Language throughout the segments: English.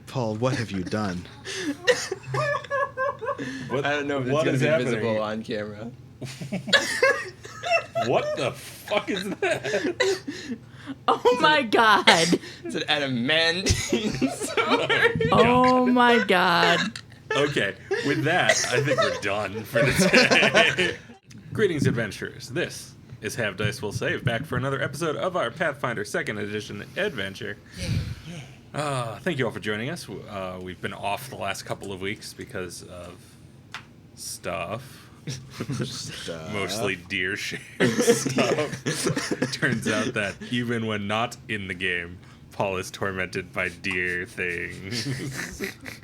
Paul, what have you done? I don't know if it's what going is to be happening? visible on camera. What the fuck is that? Oh my god. It's an adamantine sword. Oh my god. Okay, with that, I think we're done for the day. Greetings, adventurers. This is Have Dice Will Save, back for another episode of our Pathfinder 2nd Edition adventure. Thank you all for joining us. We've been off the last couple of weeks because of stuff. Mostly deer-shaped stuff. Turns out that even when not in the game, Paul is tormented by deer things.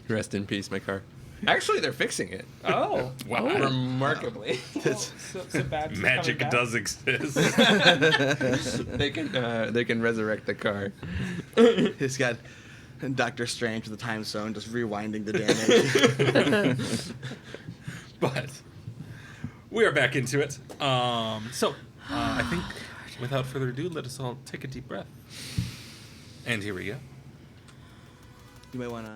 Rest in peace, my car. Actually, they're fixing it. Oh. Wow. Remarkably. So bad. Magic does exist. They can resurrect the car. He's got Doctor Strange with the time zone just rewinding the damage. But we are back into it. I think without further ado, let us all take a deep breath. And here we go. You might want to...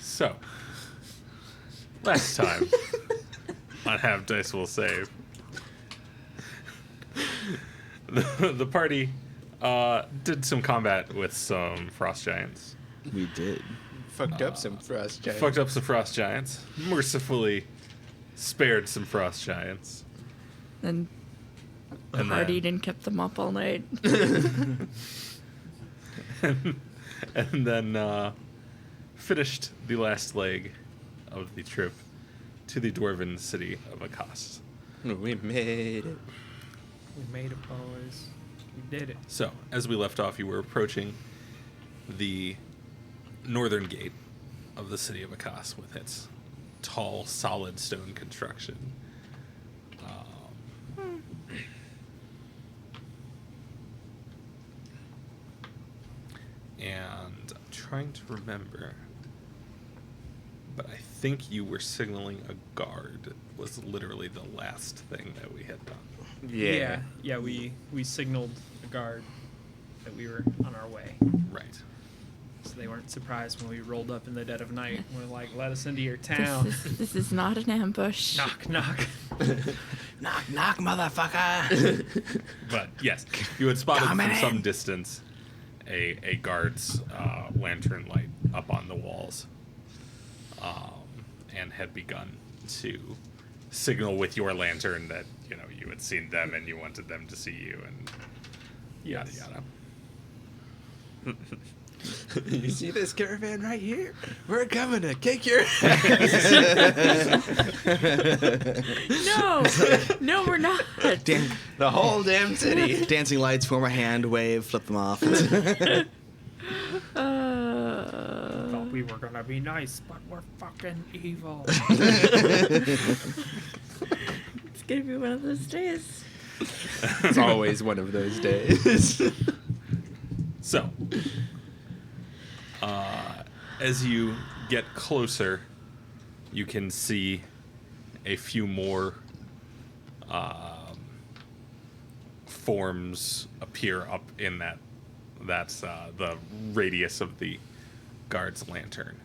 So, last time on Have Dice Will Save, the party did some combat with some frost giants. We did. Fucked up some frost giants. Fucked up some frost giants. Mercifully spared some frost giants. And And partied and kept them up all night. and then finished the last leg of the trip to the dwarven city of Akkas. We made it. We made it, boys. We did it. So, as we left off, you were approaching the northern gate of the city of Akkas with its tall, solid stone construction. And I'm trying to remember, but I think you were signaling a guard was literally the last thing that we had done. Yeah. We signaled the guard that we were on our way, Right. so they weren't surprised when we rolled up in the dead of night. We're like, "Let us into your town." This is not an ambush. Knock, knock. Knock, knock, motherfucker! But yes, you had spotted Coming from some in. distance a guard's lantern light up on the walls, and had begun to signal with your lantern that you had seen them and you wanted them to see you, and yada Yes. yada. You see this caravan right here? We're coming to kick your ass. No, we're not. The whole damn city. Dancing lights form a hand wave, flip them off. Thought we were gonna be nice, but we're fucking evil. It's gonna be one of those days. It's always one of those days. So, as you get closer, you can see a few more forms appear up in that's the radius of the guard's lantern.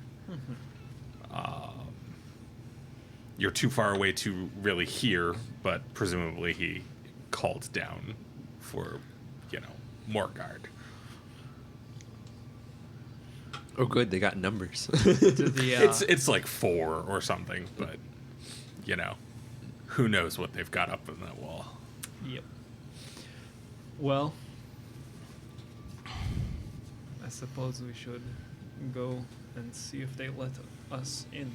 You're too far away to really hear, but presumably he called down for, more guard. Oh, good. They got numbers. It's like 4 or something, but who knows what they've got up in that wall. Yep. Well, I suppose we should go and see if they let us in.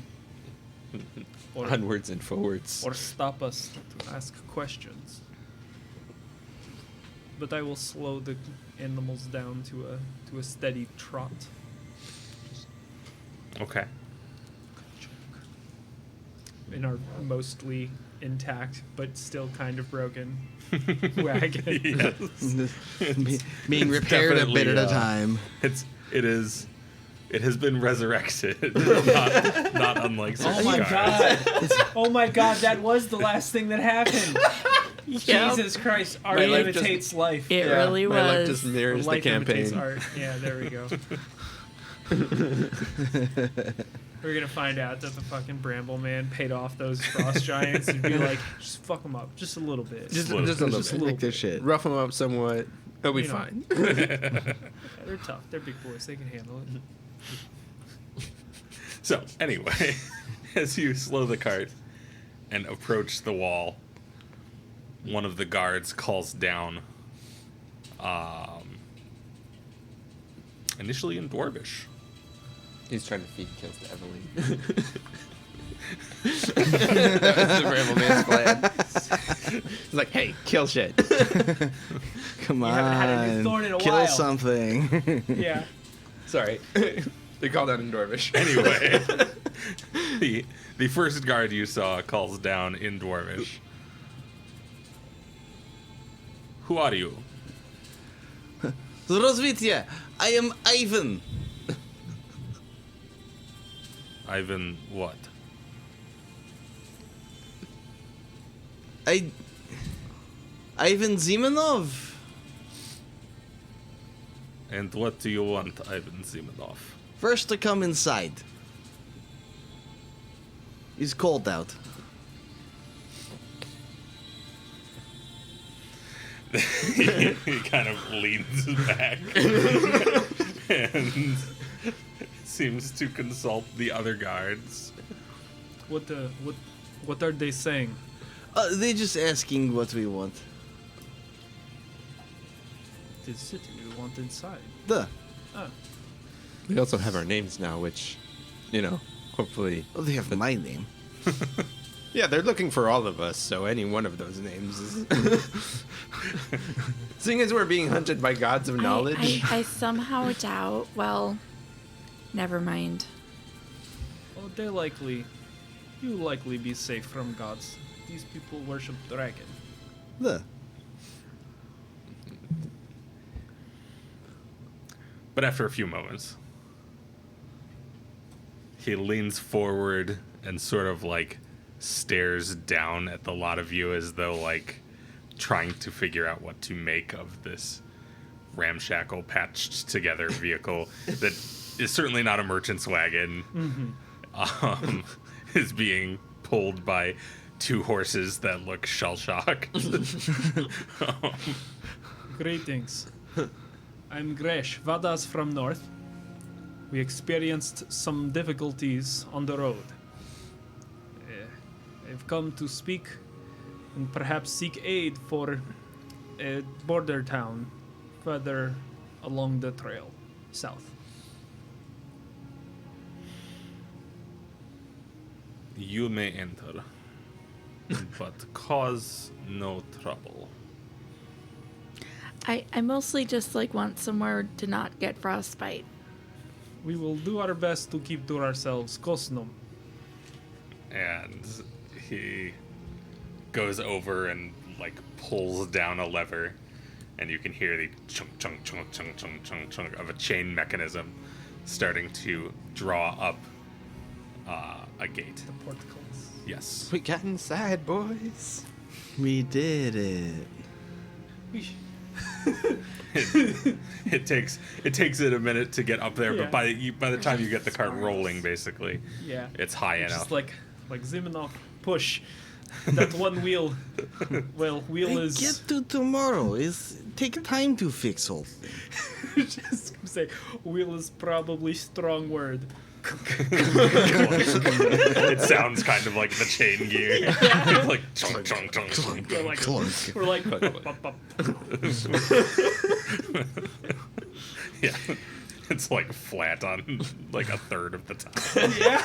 Or, Onwards and forwards. or stop us to ask questions. But I will slow the animals down to a steady trot. Okay. In our mostly intact but still kind of broken wagon. Yes. Being repaired a bit at a time. It has been resurrected. not unlike certain cars. Oh my god, that was the last thing that happened. Yep. Jesus Christ, art My life imitates life. It really My life was. just mirrors the Life imitates campaign. art. Yeah, there we go. We're gonna find out that the fucking Bramble Man paid off those frost giants and be like, just fuck them up, just a little bit. Just a Little little Just bit. like their shit. Rough them up somewhat. It'll be You know. fine. Yeah, they're tough. They're big boys. They can handle it. So, anyway, as you slow the cart and approach the wall, one of the guards calls down, initially in Dwarvish. He's trying to feed kills to Evelyn. That was the Bramble Man's plan. He's like, hey, kill shit. Come You haven't had a new on. thorn in a Kill while. something. Yeah. Sorry. They called out in Dwarvish. Anyway, the first guard you saw calls down in Dwarvish. Who are you? Rosvitia, I am Ivan. Ivan what? Ivan Zimanov. And what do you want, Ivan Zimanov? First to come inside. It's cold out. He kind of leans back and seems to consult the other guards. What are they saying? They're just asking what we want. The city we want inside. Duh. Oh. They also have our names now, which, hopefully. Oh, they have my name. Yeah, they're looking for all of us, so any one of those names is. Seeing as we're being hunted by gods of knowledge. I somehow doubt. Well, never mind. Well, you likely be safe from gods. These people worship dragon. Duh. But after a few moments, he leans forward and sort of stares down at the lot of you as though trying to figure out what to make of this ramshackle patched together vehicle that is certainly not a merchant's wagon. Is being pulled by 2 horses that look shell-shocked. Greetings. I'm Gresh, Vadas from North. We experienced some difficulties on the road. I've come to speak and perhaps seek aid for a border town further along the trail, south. You may enter, but cause no trouble. I mostly just want somewhere to not get frostbite. We will do our best to keep to ourselves, Kosnum. And he goes over and pulls down a lever, and you can hear the chunk chunk chunk chunk chunk chunk chunk of a chain mechanism starting to draw up a gate. The portcullis. Yes. We got inside, boys. We did it. It takes it a minute to get up there, Yeah. but by the time you get the cart rolling, basically, Yeah. it's high Just enough. like Zimanov, push. That one wheel. Well, wheel is. Get to tomorrow. It's take time to fix all things. Just gonna say, wheel is probably strong word. It sounds kind of like the chain gear. Like chunk, chunk, chunk, chunk. We're like, Clunk. we're like pop, pop, pop. Yeah. It's like flat on like a third of the time. Yeah.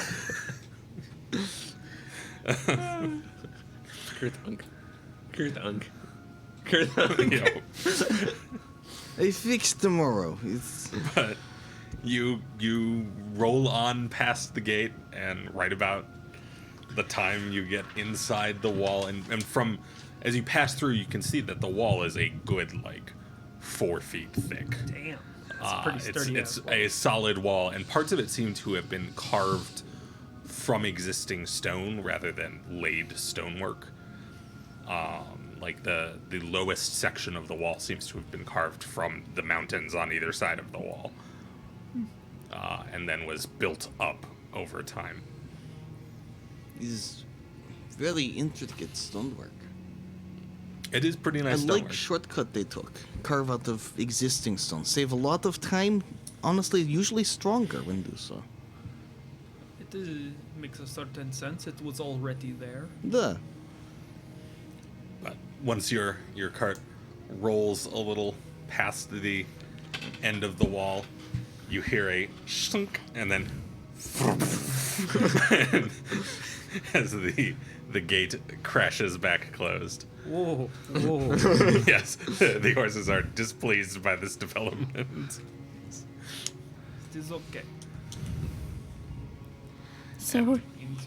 Kerthunk. Kerthunk. Kerthunk. You know, I fix tomorrow. It's but you roll on past the gate, and right about the time you get inside the wall, and from as you pass through, you can see that the wall is a good like 4 feet thick. Damn. That's pretty sturdy. It's a solid wall, and parts of it seem to have been carved from existing stone rather than laid stonework. Like the lowest section of the wall seems to have been carved from the mountains on either side of the wall, and then was built up over time. is very intricate stonework. It is pretty nice I like stonework. shortcut they took. Carve out of existing stone. Save a lot of time. Honestly, usually stronger when do so. It makes a certain sense. It was already there. The But once your cart rolls a little past the end of the wall, you hear a shunk, and then as the gate crashes back closed. Whoa, whoa. Yes, the horses are displeased by this development. It is okay. So,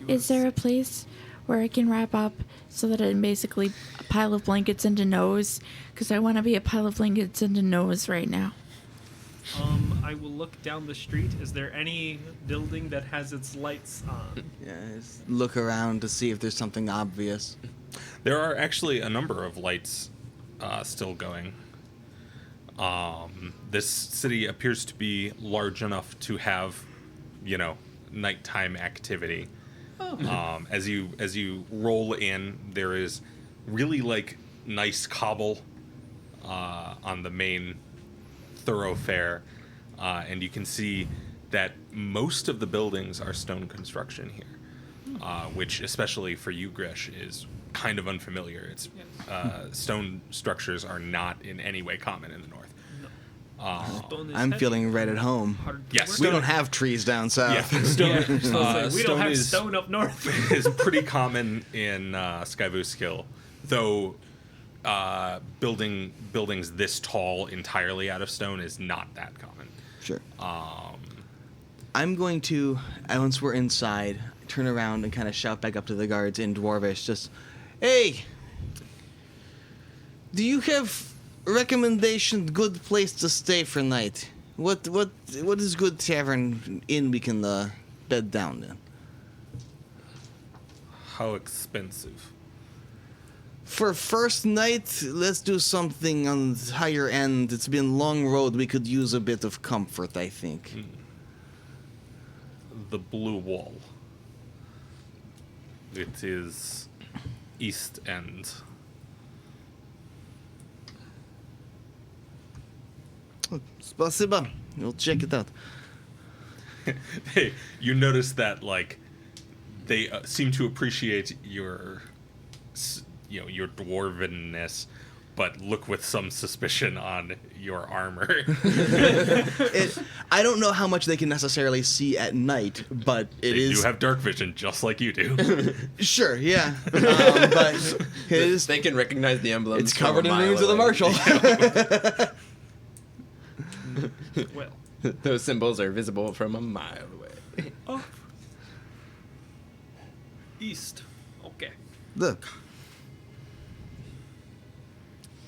is there a place where I can wrap up so that I'm basically a pile of blankets into nose? Because I want to be a pile of blankets into nose right now. I will look down the street. Is there any building that has its lights on? yeah, just look around to see if there's something obvious. There are actually a number of lights still going. This city appears to be large enough to have, nighttime activity. Oh. As you roll in, there is really nice cobble on the main thoroughfare, and you can see that most of the buildings are stone construction here, which, especially for you, Grish, is kind of unfamiliar. It's stone structures are not in any way common in the north. Stone is I'm heavy, feeling right at home. hard to Yes. We work. don't have trees down south. Yeah, stone, Yeah, I was gonna say, we don't stone have is- stone up north. is pretty common in Skyvuskill, though buildings this tall entirely out of stone is not that common. Sure. I'm going to, once we're inside, turn around and kind of shout back up to the guards in Dwarvish, just, hey, do you have recommendation good place to stay for night? What is good tavern inn we can bed down in? How expensive? For first night, let's do something on the higher end. It's been a long road. We could use a bit of comfort, I think. The Blue Wall. It is East End. Spasiba. We'll check it out. Hey, you notice that they seem to appreciate your dwarvenness, but look with some suspicion on your armor. I don't know how much they can necessarily see at night, but They do have dark vision, just like you do. Sure, yeah. But it is. They can recognize the emblems. It's from covered a in mile runes of the away. marshal. Well, Those symbols are visible from a mile away. oh. East. Okay. Look,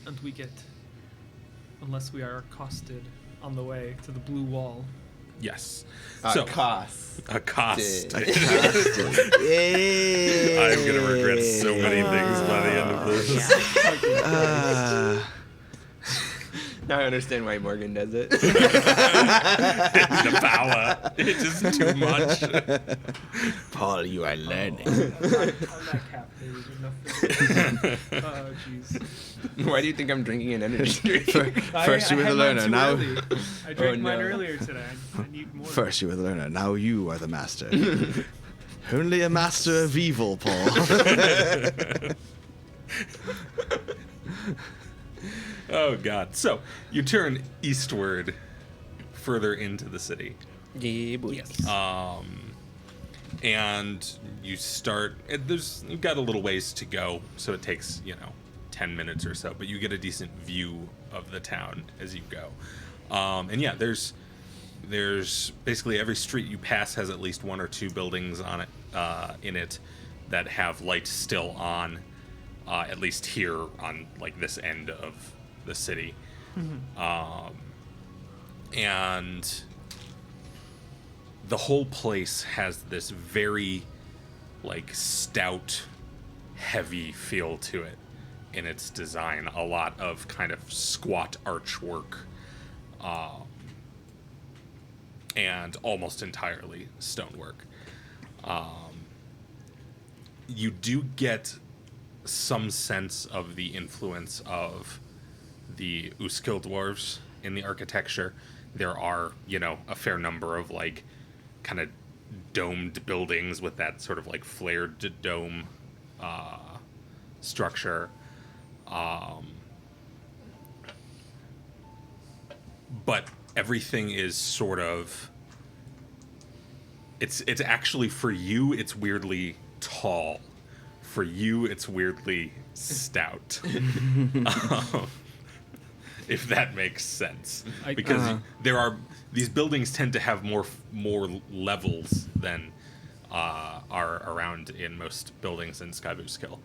And we get, unless we are accosted on the way to the blue wall. Yes. So, Cost. accost. yay! I'm gonna regret so many things by the end of this. Now I understand why Morgan does it. The power. It's just too much. Paul, you are learning. I'm not captivated enough. Oh, jeez. Why do you think I'm drinking an energy drink? First you were the had mine learner, too now... early. I drank mine no. earlier today. I need more. First you were the learner, now you are the master. Only a master of evil, Paul. Oh, God. So, you turn eastward further into the city. Yeah, boy. Yes. And you start... You've got a little ways to go, so it takes, 10 minutes or so, but you get a decent view of the town as you go. And yeah, there's basically every street you pass has at least one or two buildings on it, in it that have lights still on, at least here on like this end of the city. And the whole place has this very like stout, heavy feel to it in its design. A lot of kind of squat archwork, and almost entirely stonework. You do get some sense of the influence of the Uskil dwarves in the architecture. There are, a fair number of like kind of domed buildings with that sort of like flared dome structure. But everything is sort of... It's actually, for you, it's weirdly tall. For you, it's weirdly stout. If that makes sense. Because these buildings tend to have more levels than are around in most buildings in Skybuskill.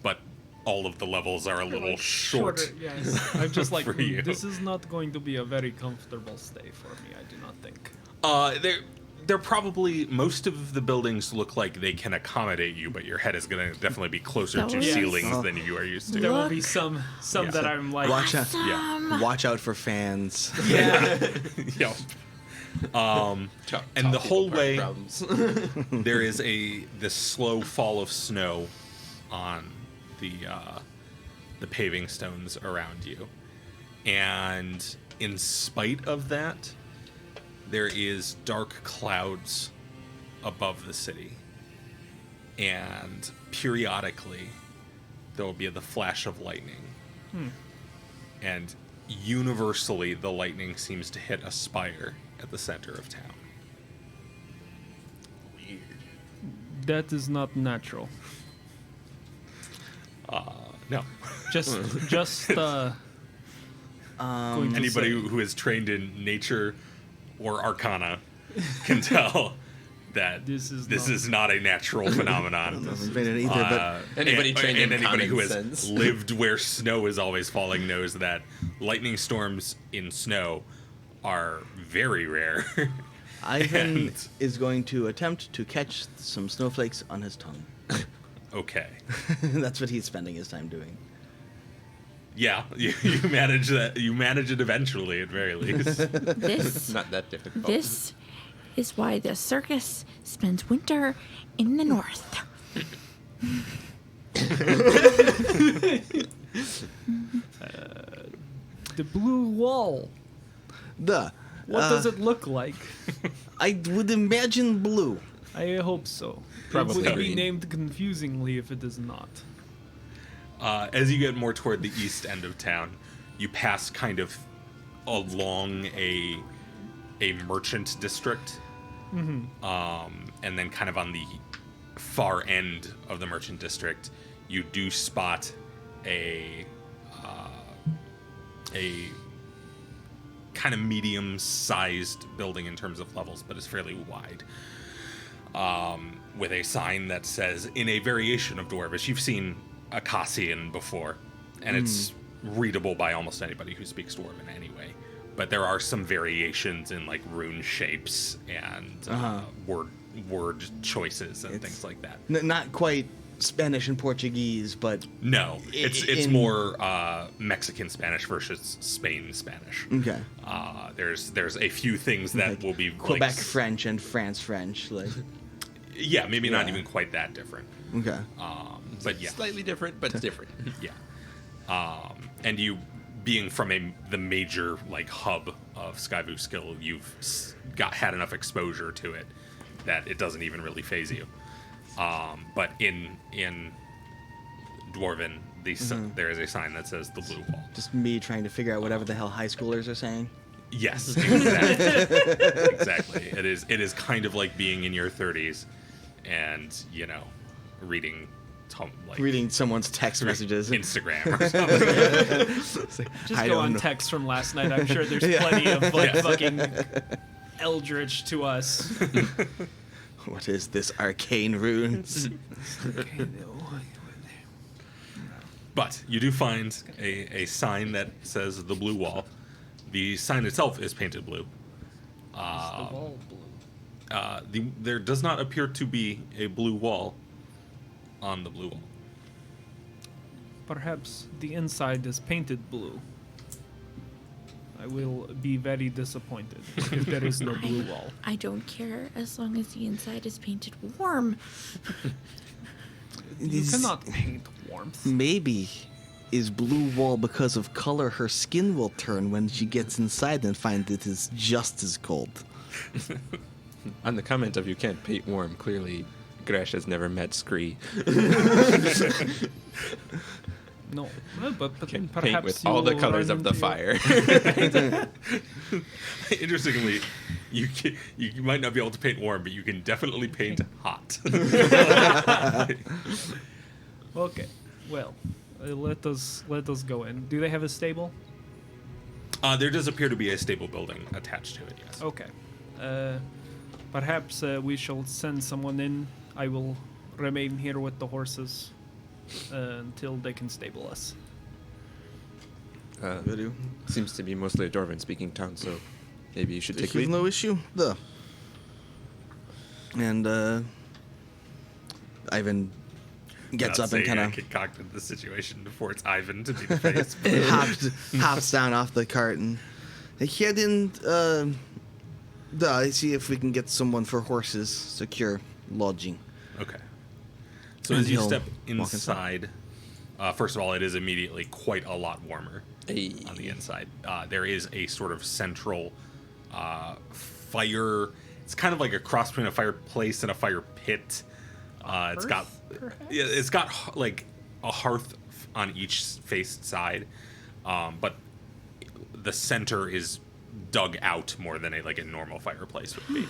But all of the levels are a little short. Shorter, yes. I'm just like, for you. this is not going to be a very comfortable stay for me, I do not think. They're probably, most of the buildings look like they can accommodate you, but your head is going to definitely be closer to Yes. ceilings than you are used to. There will Look. be some that I'm like, Watch out. Yeah. Watch out for fans. yeah. Yep. And the whole way, there is this slow fall of snow on the paving stones around you, and in spite of that, there is dark clouds above the city, and periodically there will be the flash of lightning, and universally the lightning seems to hit a spire at the center of town. That is not natural. No. Just going to Anybody say- who is trained in nature or arcana can tell that This is not a natural phenomenon. Haven't been in either, Anybody trained in anybody who common has sense. lived where snow is always falling knows that lightning storms in snow are very rare. but Ivan and- is going to attempt to catch some snowflakes on his tongue. Okay. That's what he's spending his time doing. Yeah, you manage that. You manage it eventually, at very least. This Not that difficult. this is why the circus spends winter in the north. the blue wall. What What does it look like? I would imagine blue. I hope so. Probably It would be green. named confusingly if it is not. As you get more toward the east end of town, you pass kind of along a merchant district, and then kind of on the far end of the merchant district, you do spot a kind of medium-sized building in terms of levels, but it's fairly wide. With a sign that says, in a variation of Dwarvish, you've seen Akkassian before, and it's readable by almost anybody who speaks Dwarven anyway. But there are some variations in like rune shapes and word choices and things like that. Not quite Spanish and Portuguese, but No, it's in- more Mexican Spanish versus Spain Spanish. okay. There's a few things that Like will be Quebec like, French and France French, like yeah, maybe not Yeah. even quite that different. okay. But yeah, Slightly different, but different. yeah. And you being from the major like hub of Skyvoo skill, you've had enough exposure to it that it doesn't even really phase you. But in Dwarven, there is a sign that says the Blue Wall. Just me trying to figure out whatever the hell high schoolers are saying. Yes, exactly. Exactly. It is kind of like being in your 30s and, reading Reading someone's text messages. Instagram or something. Just I go don't on know. text from last night. I'm sure there's plenty of fucking eldritch to us. What is this arcane runes? But you do find a sign that says the Blue Wall. The sign itself is painted blue. The wall blue. There does not appear to be a blue wall on the blue wall. Perhaps the inside is painted blue. I will be very disappointed if there is no blue wall. I don't care as long as the inside is painted warm. You cannot paint warmth. Maybe is blue wall because of color her skin will turn when she gets inside and find it is just as cold. On the comment of you can't paint warm, clearly Gresh has never met Scree. No, well, but Can perhaps paint with you all the will colors run of the into your- fire. Interestingly, you might not be able to paint warm, but you can definitely paint hot. Okay, well, let us go in. Do they have a stable? There does appear to be a stable building attached to it, yes. Okay. Perhaps we shall send someone in. I will remain here with the horses until they can stable us. Seems to be mostly a Dwarven speaking town, so maybe you should take lead. No issue. Duh. And Ivan gets Not up and saying I kind concocted the situation before it's Ivan to be the face. of hops down off the cart and head in. See if we can get someone for horses secure lodging. Okay. So And as you he'll step walk inside. inside, first of all, it is immediately quite a lot warmer Hey. on the inside. There is a sort of central fire. It's kind of like a cross between a fireplace and a fire pit. It's got like a hearth on each faced side, but the center is dug out more than a normal fireplace would be.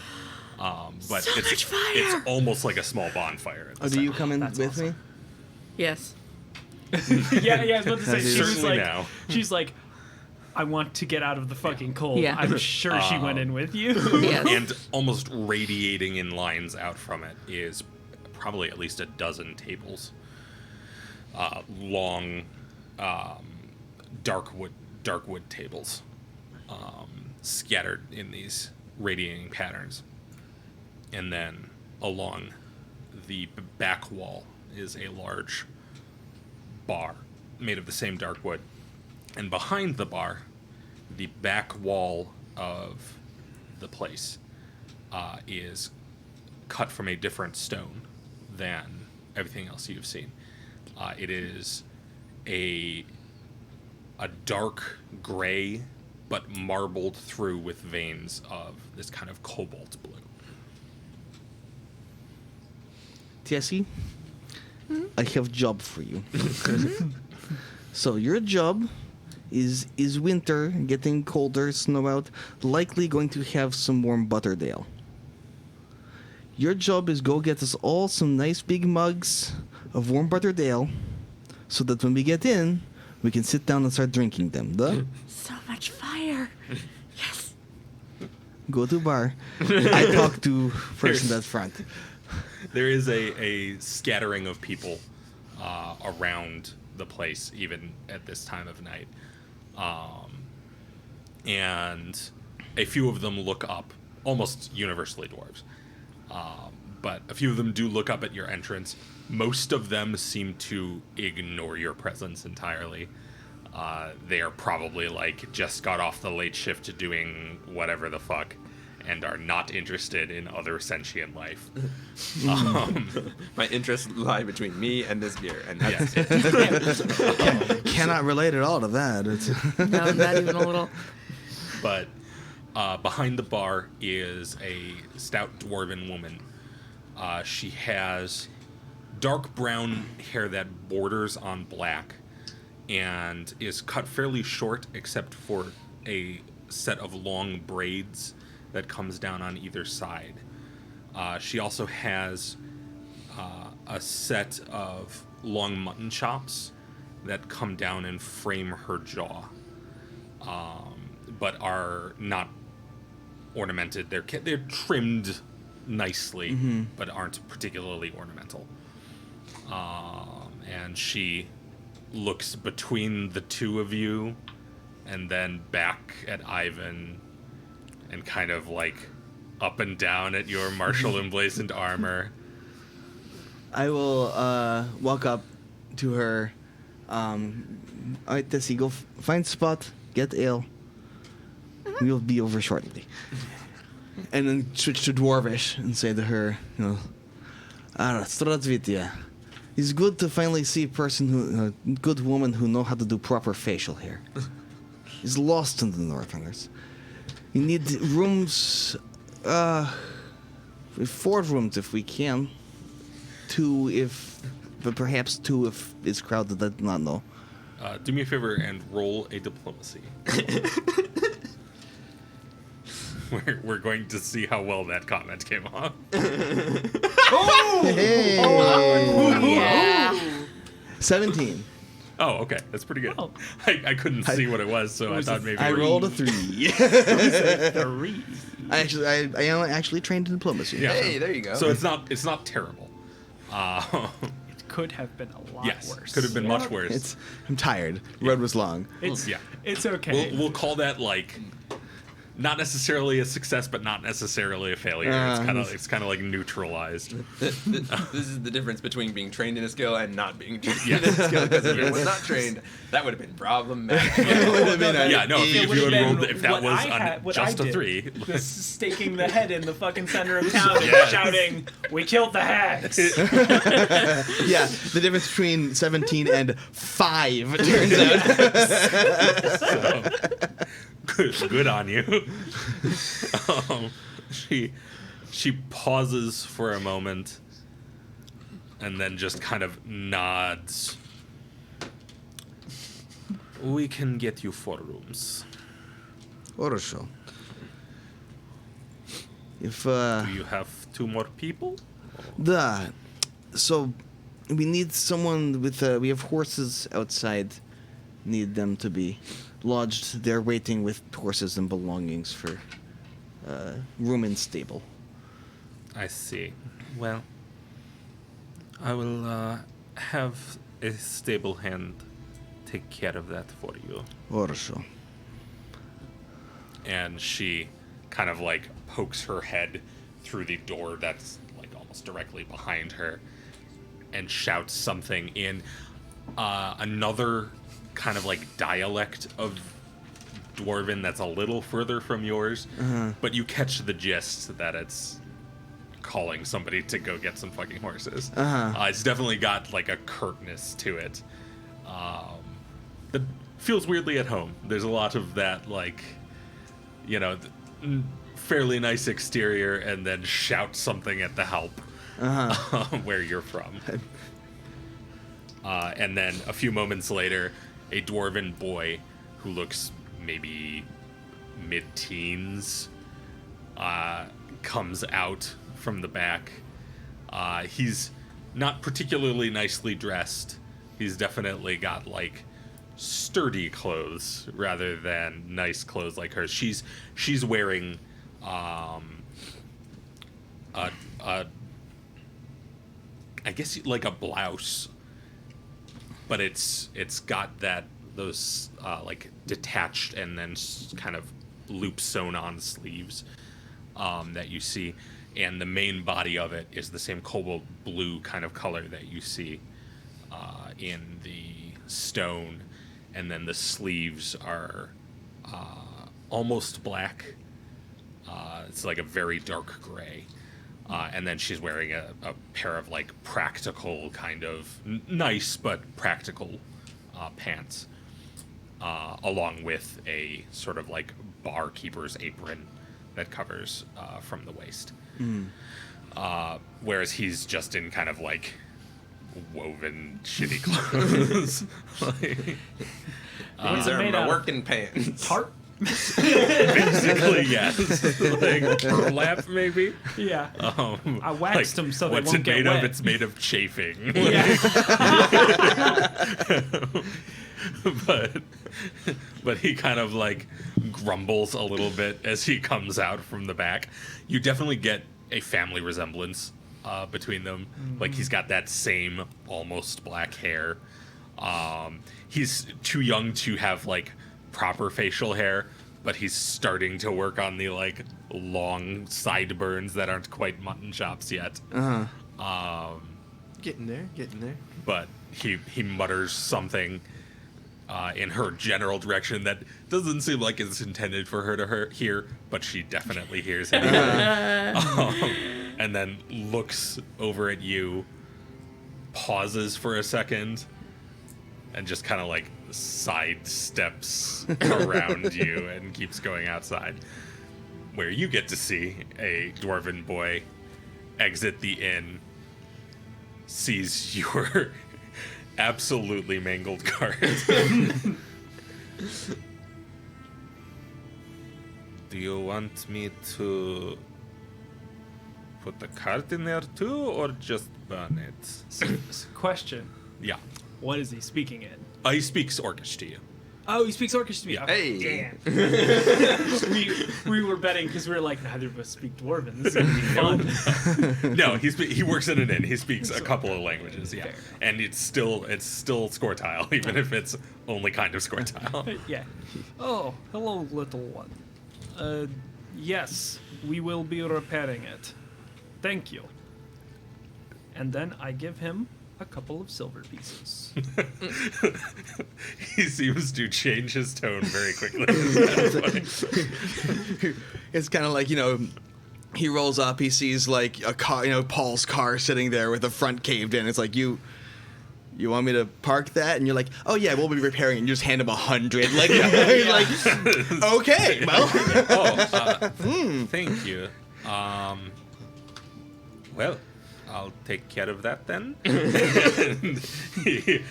But So much fire! it's almost like a small bonfire. At the Oh, do you center. come in That's with awesome. me? Yes. yeah, I was about to say, she was Certainly like, now. she's like, I want to get out of the fucking cold. Yeah. I'm sure she went in with you. Yes. And almost radiating in lines out from it is probably at least a dozen tables. Long, dark wood tables, scattered in these radiating patterns. And then along the back wall is a large bar made of the same dark wood. And behind the bar, the back wall of the place is cut from a different stone than everything else you've seen. It is a dark gray, but marbled through with veins of this kind of cobalt blue. Tessie, I have job for you. So your job is winter, getting colder, snow out, likely going to have some warm butterdale. Your job is go get us all some nice big mugs of warm butterdale, so that when we get in, we can sit down and start drinking them. Duh? So much fire. Yes. Go to bar. I talk to person at front. There is a scattering of people around the place, even at this time of night. And a few of them look up, almost universally dwarves. but a few of them do look up at your entrance. Most of them seem to ignore your presence entirely. They are probably like just got off the late shift doing whatever the fuck and are not interested in other sentient life. My interests lie between me and this beer, and that's it. Cannot relate at all to that. It's No, not even a little. But behind the bar is a stout dwarven woman. She has dark brown hair that borders on black and is cut fairly short except for a set of long braids that comes down on either side. She also has a set of long mutton chops that come down and frame her jaw, but are not ornamented. They're trimmed nicely, but aren't particularly ornamental. And she looks between the two of you and then back at Ivan and kind of like up and down at your martial emblazoned armor. I will walk up to her. All right, Tessie, go find spot, get ale. We'll be over shortly. And then switch to Dwarvish and say to her, Strazvitya, it's good to finally see a person good woman who know how to do proper facial hair. Is lost in the Northerners. You need rooms, 4 rooms if we can. 2 but perhaps 2 if it's crowded, I do not know. Do me a favor and roll a diplomacy. We're going to see how well that comment came off. Hey! Yeah. 17. Oh, okay. That's pretty good. Oh. I couldn't see what it was, so I thought maybe... I rolled a 3. 3. I am actually trained in diplomacy. Yeah. Hey, there you go. So it's not terrible. It could have been a lot Yes, worse. could have been much worse. I'm tired. Road was long. It's Yeah. It's okay. We'll call that like not necessarily a success, but not necessarily a failure. It's kind of like neutralized. This is the difference between being trained in a skill and not being trained Yeah. in a skill. Because if it was not trained, that would have been problematic. If that was just a 3. Just staking the head in the fucking center of town and Yes. shouting, "We killed the hags!" Yeah, the difference between 17 and 5, it turns out. Good on you. She pauses for a moment and then just kind of nods. We can get you 4 rooms. Orosho. If, Do you have 2 more people? so we need someone with, we have horses outside. Need them to be lodged. They're waiting with horses and belongings for room in stable. I see. Well, I will have a stable hand take care of that for you. Orosho. And she kind of like pokes her head through the door that's like almost directly behind her and shouts something in another kind of like dialect of Dwarven that's a little further from yours, but you catch the gist that it's calling somebody to go get some fucking horses. It's definitely got like a curtness to it that feels weirdly at home. There's a lot of that, like, you know, fairly nice exterior and then shout something at the help where you're from. And then a few moments later, a dwarven boy who looks maybe mid-teens comes out from the back. He's not particularly nicely dressed. He's definitely got like sturdy clothes rather than nice clothes like hers. She's wearing I guess like a blouse, but it's got those like detached and then kind of loop sewn on sleeves that you see. and the main body of it is the same cobalt blue kind of color that you see in the stone, and then the sleeves are almost black. It's like a very dark gray. And then she's wearing a pair of like practical kind of nice but practical pants, along with a sort of like barkeeper's apron that covers from the waist. Whereas he's just in kind of like woven shitty clothes. Like, These are made my out of? working pants. Tarp? basically, yes. Like burlap, maybe. Yeah. I I waxed them so they what's won't it get made wet. of? It's made of chafing. Yeah. but he kind of like grumbles a little bit as he comes out from the back. You definitely get a family resemblance between them. Like he's got that same almost black hair. He's too young to have like proper facial hair, but he's starting to work on the like long sideburns that aren't quite mutton chops yet. Getting there. But he mutters something in her general direction that doesn't seem like it's intended for her to hear, but she definitely hears it. And then looks over at you, pauses for a second, and just kind of like sidesteps around you and keeps going outside, where you get to see a dwarven boy exit the inn, sees your absolutely mangled cart. Do you want me to put the cart in there too, or just burn it? Question. Yeah. What is he speaking in? He speaks Orcish to you. Oh, he speaks Orcish to me. Yeah. Okay, Hey. damn. we were betting because we were like, neither of us speak Dwarven. This is going to be fun. No, he works in an inn. He speaks a couple of languages, yeah. Fair. And it's still Scortile, even if it's only kind of Scortile. Yeah. Oh, hello, little one. Yes, we will be repairing it. Thank you. And then I give him a couple of silver pieces. He seems to change his tone very quickly. It's kind of like, he rolls up, he sees like a car, Paul's car sitting there with the front caved in. It's like, you want me to park that? And you're like, oh yeah, we'll be repairing it. And you just hand him 100. Like, he's like, okay, well. Thank you. Well, I'll take care of that then. And he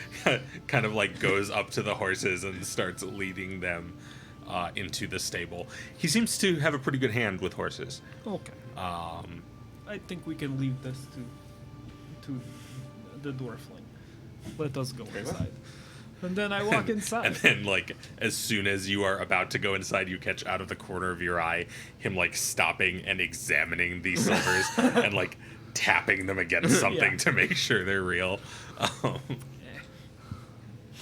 kind of like goes up to the horses and starts leading them into the stable. He seems to have a pretty good hand with horses. Okay. I think we can leave this to the dwarfling. Let us go inside. And then I walk inside. And then, like, as soon as you are about to go inside, you catch out of the corner of your eye him, like, stopping and examining these silvers and, like, tapping them against something Yeah. to make sure they're real.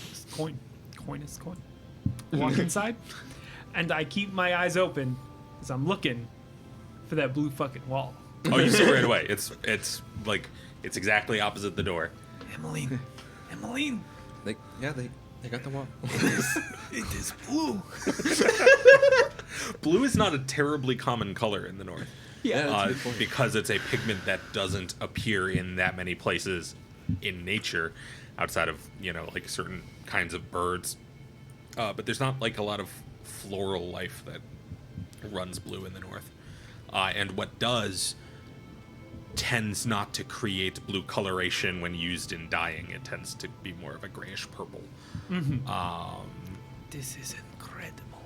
Just coin. Coin is coin. Walk inside. And I keep my eyes open as I'm looking for that blue fucking wall. Oh, you see it right away. It's exactly opposite the door. Emmeline. They got the wall. It is blue. Blue is not a terribly common color in the north. Yeah. Because it's a pigment that doesn't appear in that many places in nature outside of, like certain kinds of birds. But there's not like a lot of floral life that runs blue in the north. And what does tends not to create blue coloration when used in dyeing. It tends to be more of a grayish purple. This is incredible.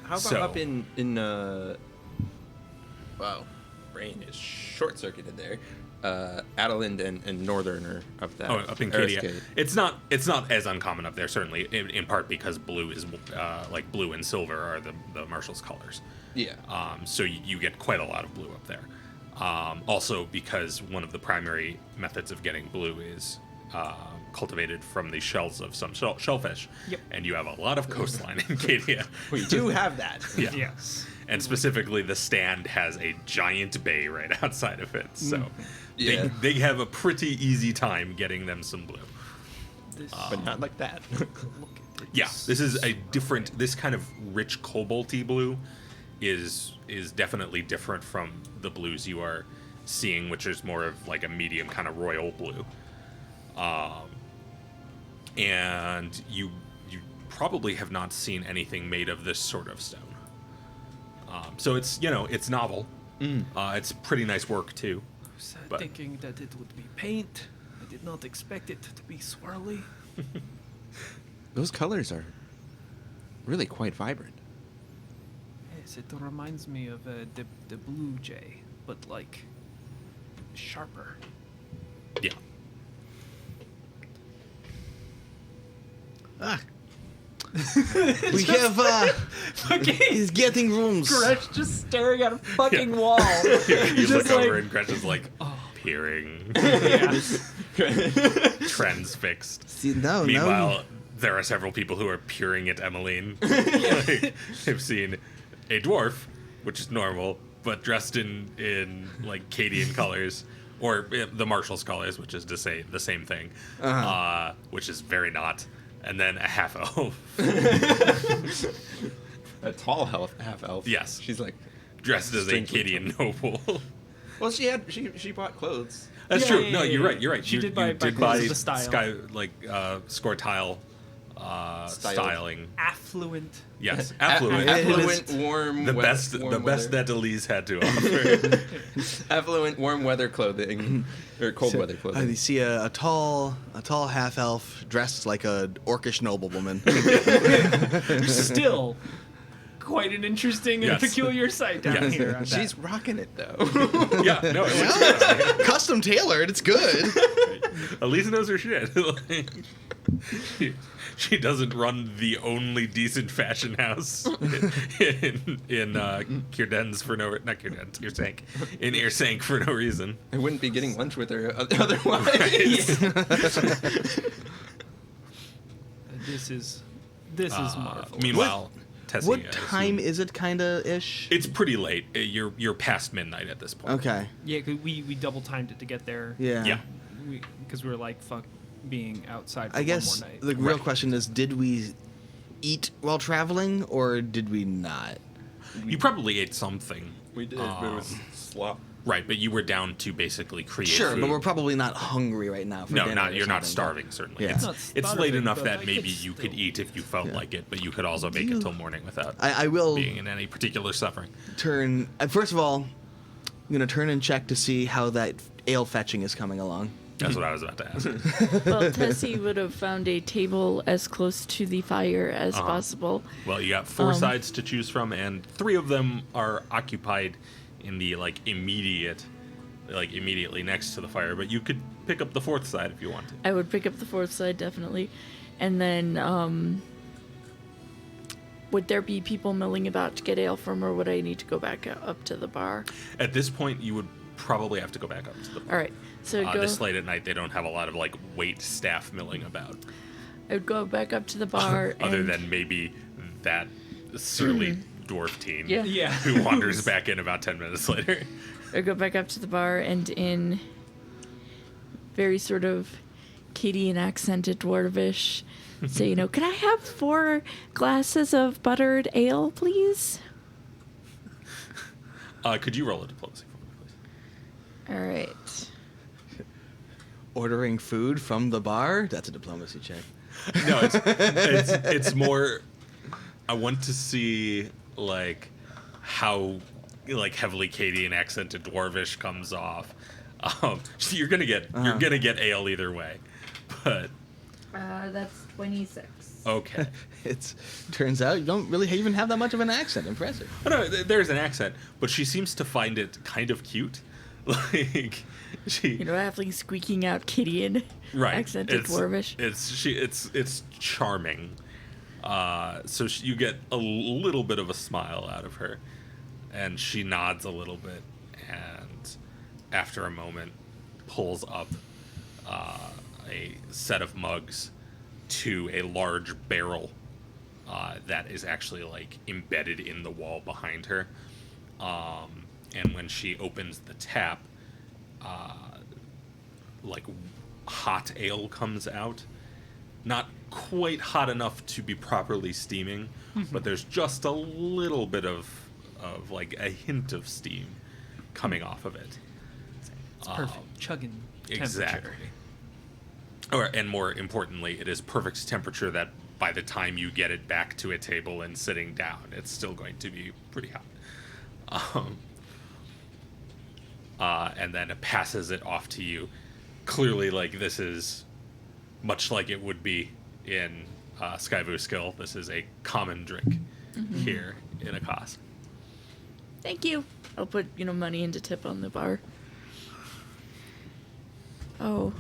How about So- up in wow, brain is short circuited there. Adeland and Northerner of that. Oh, up in Cadia. It's not as uncommon up there, certainly, in part because blue is like blue and silver are the Marshal's colors. Yeah. So you get quite a lot of blue up there. Also because one of the primary methods of getting blue is cultivated from the shells of some shellfish. Yep. And you have a lot of coastline in Cadia. We do have that. Yeah. Yes. And specifically, the stand has a giant bay right outside of it. So Yeah. they have a pretty easy time getting them some blue. This, But not like that. look at it. Yeah, this is a different. This kind of rich cobalty blue is definitely different from the blues you are seeing, which is more of like a medium kind of royal blue. And you probably have not seen anything made of this sort of stone. So it's it's novel. It's pretty nice work too. I was But- thinking that it would be paint. I did not expect it to be swirly. Those colors are really quite vibrant. Yes, it reminds me of the blue jay, but like sharper. Yeah. We have. He's getting rooms. Gretch just staring at a fucking wall. You look Just over like- and Gretchen's like peering, Yeah. transfixed. See, now, Meanwhile, there are several people who are peering at Emmeline. Like, they've seen a dwarf, which is normal, but dressed in like Cadian colors, or the Marshall's colors, which is to say the same thing, which is very not. And then a half elf, A tall half elf. Yes. She's like, dressed as a Strangely Cadian noble. well, she bought clothes. That's Yeah, true. yeah, no, yeah, you're yeah. right. You're right. She you, did buy- you buy did clothes buy of the style. sky score tile styling. Affluent. Yes, affluent. Affluent, warm. The wea- best, warm the best weather. that Elise had to offer. Affluent, warm weather clothing, or cold weather You clothing. see a tall half elf dressed like a orcish noblewoman. Still quite an interesting and Yes. peculiar sight down Yes. here. She's rocking it though. Yeah, no, it looks good. Custom tailored. It's good. Elise knows her shit. Like, she doesn't run the only decent fashion house in Kierden's for no not Kierden's, Earsank, in Earsank for no reason. I wouldn't be getting lunch with her otherwise. This is marvelous. Meanwhile, Tessie, What I time assume- is it, kinda ish? It's pretty late. You're past midnight at this point. Okay. Yeah, 'cause we double timed it to get there. Yeah. Yeah. Because we were like, fuck being outside for I guess one more night. the real Right. question is, did we eat while traveling or did we not? You probably ate something. We did, but it was slop. Right, but you were down to basically create Sure, food. but we're probably not hungry right now. For No, dinner not or you're not something, starving. Certainly, Yeah. it's, Not it's late starving, enough but that I maybe could you could still- eat if you felt Yeah. like it, but you could also make you- it till morning without I will being in any particular suffering. turn. First of all, I'm gonna turn and check to see how that ale fetching is coming along. That's what I was about to ask. Well, Tessie would have found a table as close to the fire as possible. Well, you got four sides to choose from, and three of them are occupied in the immediately next to the fire. But you could pick up the fourth side if you want to. I would pick up the fourth side, definitely. And then, would there be people milling about to get ale from, or would I need to go back up to the bar? At this point, you would probably have to go back up to the All right, so I'd go, this late at night, they don't have a lot of wait staff milling about, I would go back up to the bar. other and, than maybe that surly dwarf teen Yeah. Yeah. who wanders back in about 10 minutes later. I'd go back up to the bar and in very sort of Cadian accented dwarvish say, can I have 4 glasses of buttered ale, please? Could you roll a diplomacy for me, please? All right. Ordering food from the bar? That's a diplomacy check. No, it's more. I want to see how heavily Cadian accented dwarvish comes off. You're gonna get ale either way, but That's 26. okay. It turns out you don't really even have that much of an accent. Impressive. Oh, no, there's an accent, but she seems to find it kind of cute. She Halfling squeaking out Cadian right accented dwarvish. It's charming. So you get a little bit of a smile out of her, and she nods a little bit, and after a moment pulls up a set of mugs to a large barrel that is actually like embedded in the wall behind her. And when she opens the tap, like hot ale comes out. Not quite hot enough to be properly steaming, but there's just a little bit of like a hint of steam coming off of it. It's perfect. Chugging temperature. Exactly. And more importantly, it is perfect temperature that by the time you get it back to a table and sitting down, it's still going to be pretty hot. And then it passes it off to you. Clearly, like, this is much like it would be in Skyvu Skill. This is a common drink here in Akkas. Thank you. I'll put, money into tip on the bar. Oh,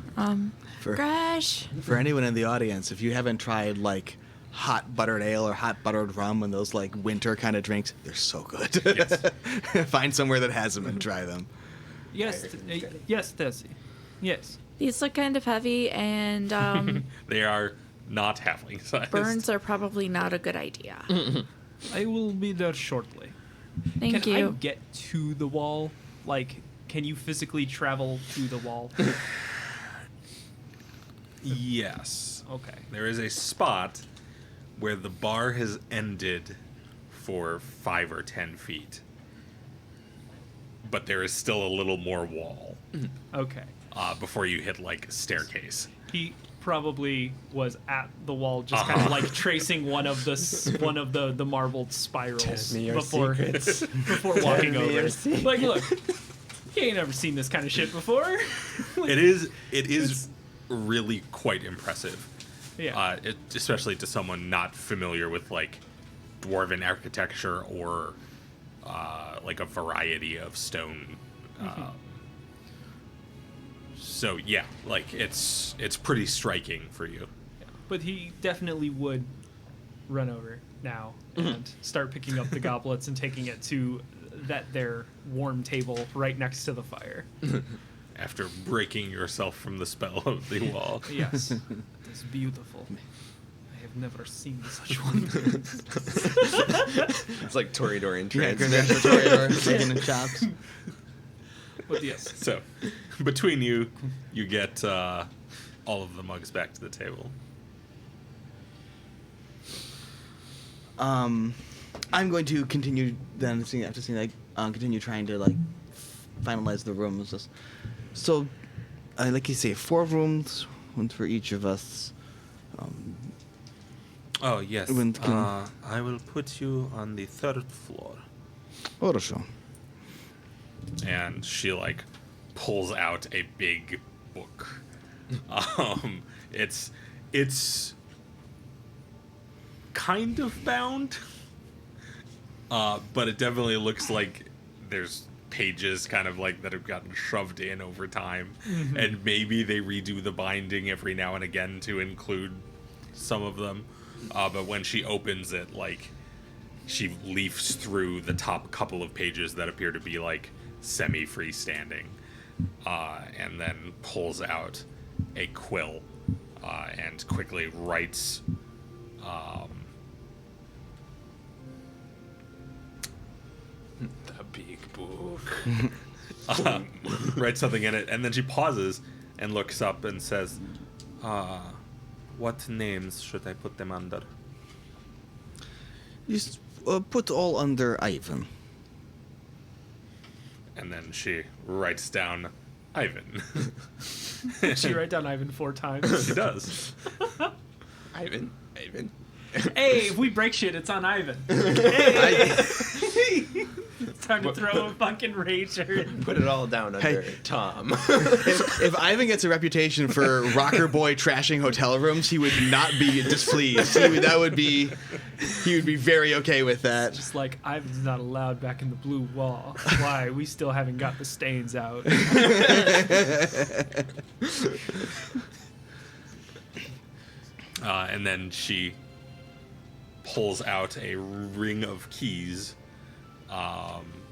Crash. For anyone in the audience, if you haven't tried like hot buttered ale or hot buttered rum and those like winter kind of drinks, they're so good. Yes. Find somewhere that has them and try them. Yes, yes, Tessie. Yes. These look kind of heavy, and They are not halfling sized. burns are probably not a good idea. I will be there shortly. Thank Can you. I get to the wall? Like, can you physically travel to the wall? Yes. Okay. There is a spot where the bar has ended for 5 or 10 feet. But there is still a little more wall Okay. before you hit, like, a staircase. He probably was at the wall, just kind of like tracing one of the marbled spirals Tell me your before secrets. before walking me your over. Like, look, you ain't never seen this kind of shit before. It is really quite impressive. Yeah. Especially to someone not familiar with, like, dwarven architecture or like a variety of stone. So yeah, like it's pretty striking for you. But he definitely would run over now and start picking up the goblets and taking it to their warm table right next to the fire. After breaking yourself from the spell of the wall. Yes. It's beautiful. I have never seen such one. It's like Toreador in Yeah, trance. making the chops. But yes. So, between you get all of the mugs back to the table. I'm going to continue then after seeing like continue trying to like finalize the rooms. So, like you say, 4 rooms, one for each of us. Oh yes. When can- I will put you on the 3rd floor. Хорошо. And she like pulls out a big book. It's kind of bound, but it definitely looks like there's pages kind of like that have gotten shoved in over time, and maybe they redo the binding every now and again to include some of them. But when she opens it, like she leafs through the top couple of pages that appear to be like semi-freestanding, and then pulls out a quill and quickly writes The big book. writes something in it, and then she pauses and looks up and says, what names should I put them under? Just put all under Ivan. And then she writes down Ivan. She write down Ivan 4 times. She does. Ivan. Hey, if we break shit, it's on Ivan. Hey. It's time to throw a fucking rager. Put it all down under Hey. Tom. If Ivan gets a reputation for rocker boy trashing hotel rooms, he would not be displeased. He would be very okay with that. Just like, Ivan's not allowed back in the blue wall. Why? We still haven't got the stains out. And then she pulls out a ring of keys.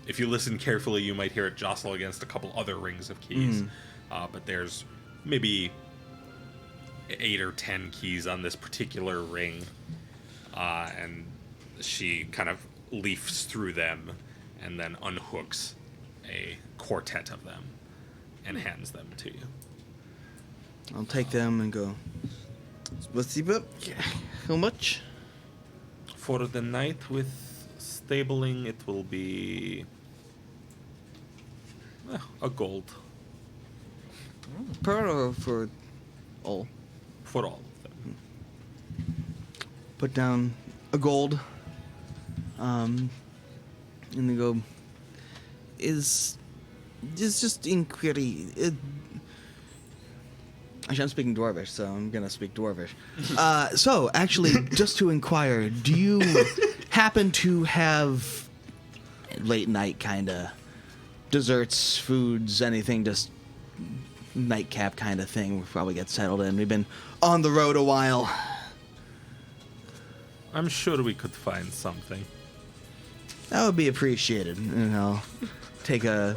If you listen carefully, you might hear it jostle against a couple other rings of keys. But there's maybe 8 or 10 keys on this particular ring, and she kind of leafs through them and then unhooks a quartet of them and hands them to you. I'll take them and go. How much? For the night with stabling, it will be a gold Per or for all? for all of them. Put down a gold. And they go. Is just inquiry. Actually, I'm speaking Dwarvish, so I'm gonna speak Dwarvish. So, actually, just to inquire, do you happen to have late night kind of desserts, foods, anything, just nightcap kind of thing? We'll probably get settled in. We've been on the road a while. I'm sure we could find something. That would be appreciated. And I'll take a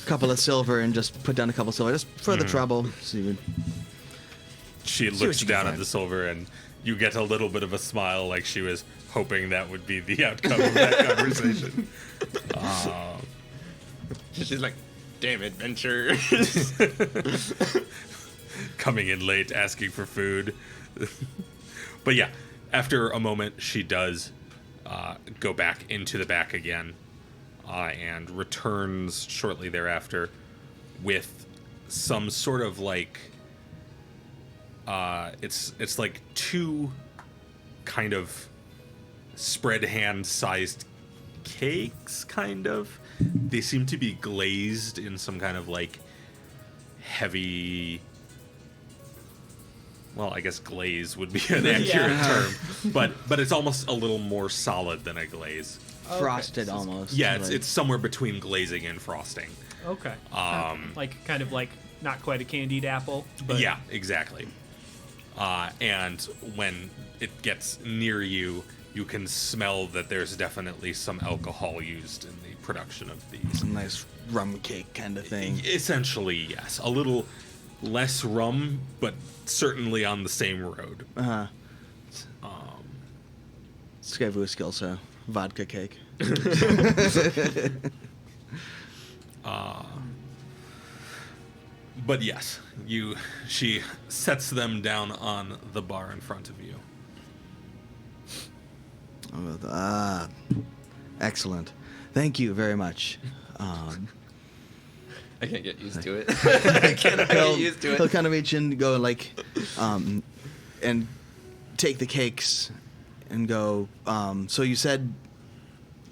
couple of silver and just put down a couple of silver just for the trouble. So you She what looks you can down at find. the silver, and you get a little bit of a smile, like she was hoping that would be the outcome of that conversation. She's like, damn adventure. Coming in late, asking for food. But yeah, after a moment, she does go back into the back again and returns shortly thereafter with some sort of like it's like 2 kind of spread hand sized cakes, kind of. They seem to be glazed in some kind of like heavy, well, I guess glaze would be an accurate term, but it's almost a little more solid than a glaze. frosted almost. Yeah, like- it's somewhere between glazing and frosting. Okay. Like kind of like not quite a candied apple. But Yeah, exactly. And when it gets near you, you can smell that there's definitely some alcohol used in the production of these. some nice rum cake kind of thing. Essentially, yes. A little less rum, but certainly on the same road. Skyvuskil, so vodka cake. But yes, she sets them down on the bar in front of you. Excellent. Thank you very much. I can't get used to it. I cannot get used to He'll it. kind of reach in, go like, and take the cakes, and go. So you said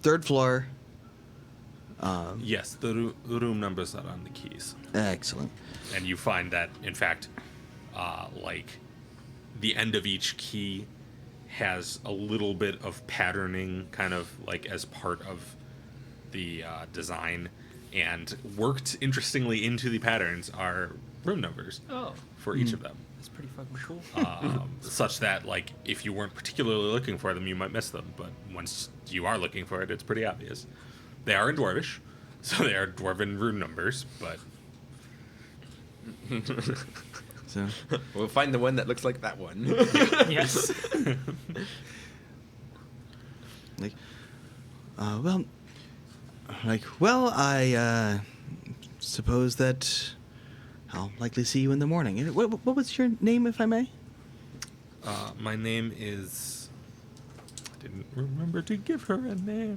3rd floor. Yes, the room numbers are on the keys. Excellent. And you find that, in fact, like the end of each key has a little bit of patterning, kind of like as part of the design, and worked interestingly into the patterns are room numbers Oh, for each of them, that's pretty fucking cool. such that like if you weren't particularly looking for them, you might miss them, but once you are looking for it, it's pretty obvious. They are in Dwarvish, so they are Dwarven room numbers, but So We'll find the one that looks like that one. Yes. like, I suppose that I'll likely see you in the morning. What was your name, if I may? my name is... I didn't remember to give her a name.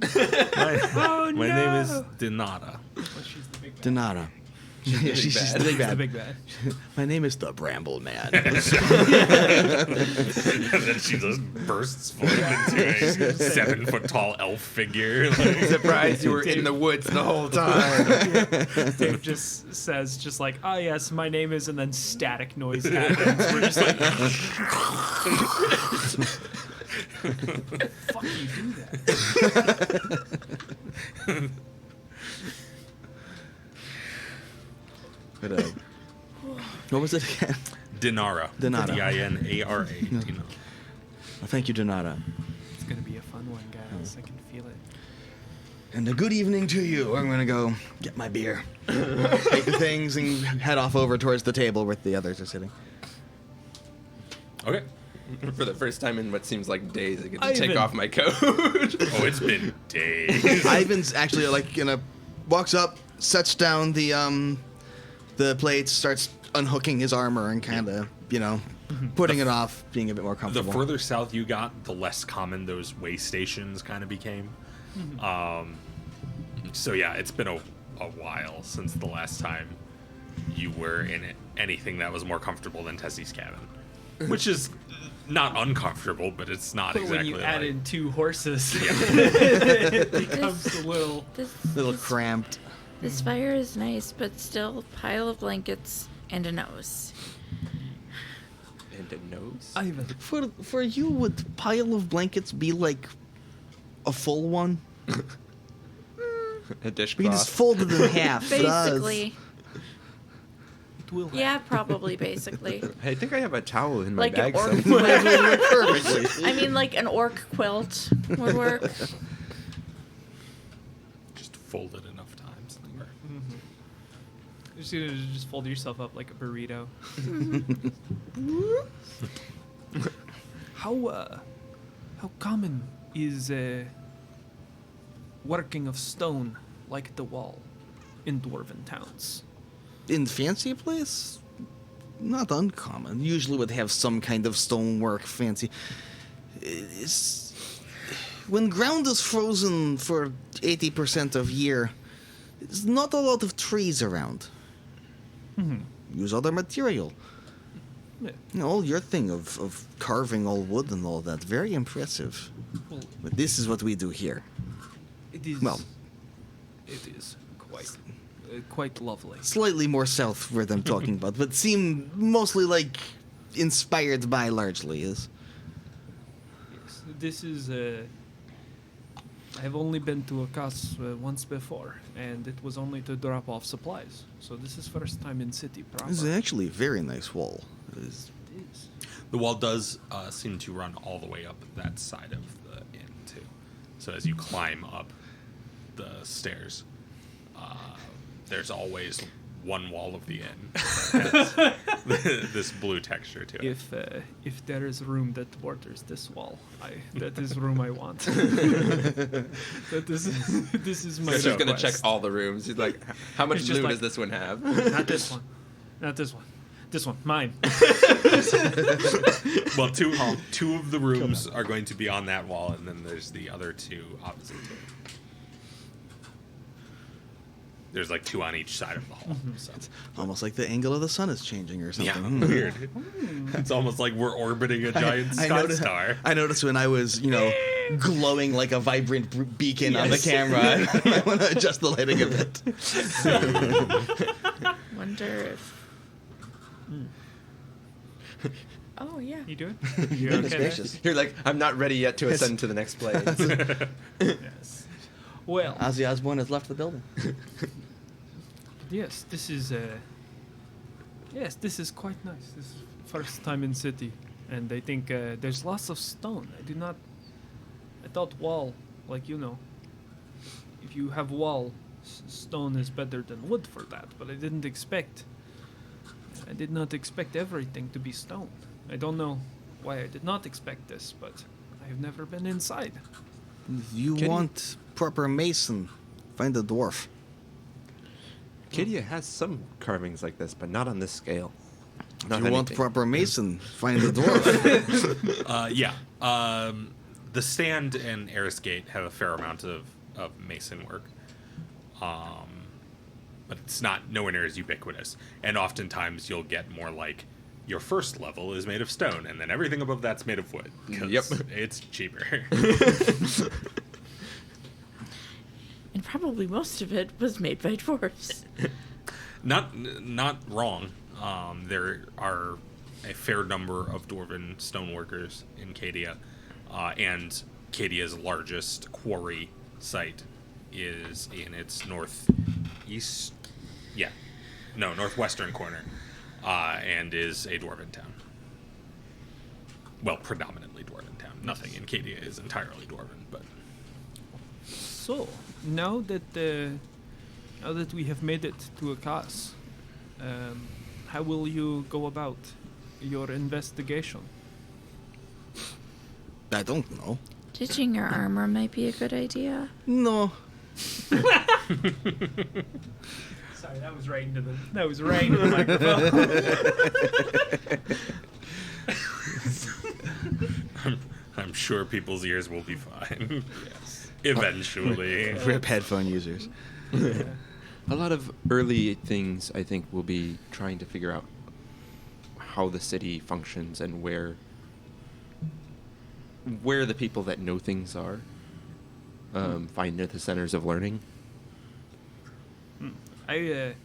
My name is Dinata. Well, she's the big bad. Donata. She's the big She's the bad. big bad. My name is the Bramble Man. And then she just bursts forth into a 7-foot-tall elf figure. Like, Surprised you were in the woods the whole time. Dave just says, just like, oh yes, my name is, and then static noise happens. We're just like, fuck you do that? But, what was it again? Dinara. Dinara. Dinara. Dinara. Well, thank you, Donata. It's gonna be a fun one, guys. I can feel it. And a good evening to you. I'm gonna go get my beer, take the things, and head off over towards the table where the others are sitting. Okay. For the first time in what seems like days, I get to Ivan. take off my coat. Oh, it's been days. Ivan's actually walks up, sets down the plates, starts unhooking his armor and kind of putting it off, being a bit more The comfortable. further south you got, the less common those way stations kind of became. So yeah, it's been a while since the last time you were in anything that was more comfortable than Tessie's cabin, which is not uncomfortable, but it's not But exactly when you add like- in 2 horses, it becomes a little. This, a little this, cramped. this fire is nice, but still a pile of blankets and a nose. And a nose. Ivan, For you, would pile of blankets be like a full one? A We dishcloth. just fold it in half. Basically. it will Yeah, probably, basically. I think I have a towel in my Like an bag orc somewhere. quilt. Perfectly. I mean, like an orc quilt would work. just folded enough times. You're just gonna just fold yourself up like a burrito. How common is working of stone like the wall in dwarven towns? In fancy place, not uncommon. Usually would have some kind of stonework fancy. It's, when ground is frozen for 80% of year, there's not a lot of trees around. Use other material. Yeah. Your thing of carving all wood and all that, very impressive. Well, But this is what we do here. it is. Well. It is quite lovely. Slightly more south where I'm talking about, but seem mostly like inspired by largely is. Yes, this is. I have only been to Akkas once before, and it was only to drop off supplies. So this is first time in city proper. This is actually a very nice wall. It's- It is. The wall does seem to run all the way up that side of the inn too. So as you climb up the stairs, there's always one wall of the inn. Has this blue texture to it. If there is room that borders this wall, that is room I want. This is my. He's just gonna check request. all the rooms. He's like, how much He's just blue like- does this one have? Not this one. Not this one. This one. Mine. Well, two of the rooms are going to be on that wall, and then there's the other two opposite to it. There's like 2 on each side of the hall. So. Almost like the angle of the sun is changing or Yeah, something. weird. It's almost like we're orbiting a giant star. I noticed when I was, glowing like a vibrant beacon on the Yes. camera. I want to adjust the lighting a bit. Wonder if. Oh, yeah. You do it. You're okay there? gracious. You're like, I'm not ready yet to ascend to the next plane. Yes. Well, Ozzy Osbourne has left the building. yes. This is. Yes, this is quite nice. This is first time in city, and I think there's lots of stone. I thought wall, like if you have wall, stone is better than wood for that. But I did not expect everything to be stone. I don't know why I did not expect this, but I have never been inside. You Can you- want proper mason, find a dwarf. Cadia has some carvings like this, but not on this scale. Not You want anything. proper mason, find a dwarf. Yeah. The stand and Eris Gate have a fair amount of mason work. But it's not nowhere near as ubiquitous. And oftentimes you'll get more like your first level is made of stone, and then everything above that's made of wood. 'Cause Yep. it's cheaper. And probably most of it was made by dwarves. Not wrong. There are a fair number of dwarven stoneworkers in Cadia, and Cadia's largest quarry site is in its northwestern corner, and is a dwarven town. Well, predominantly dwarven town. Nothing in Cadia is entirely dwarven, but So now that we have made it to Akkas, how will you go about your investigation? I don't know. Ditching your armor might be a good idea. No. Sorry, that was right into the microphone. I'm sure people's ears will be fine. Yes. Eventually. Rip headphone users. A lot of early things, I think, will be trying to figure out how the city functions and where the people that know things are. Find the centers of learning. If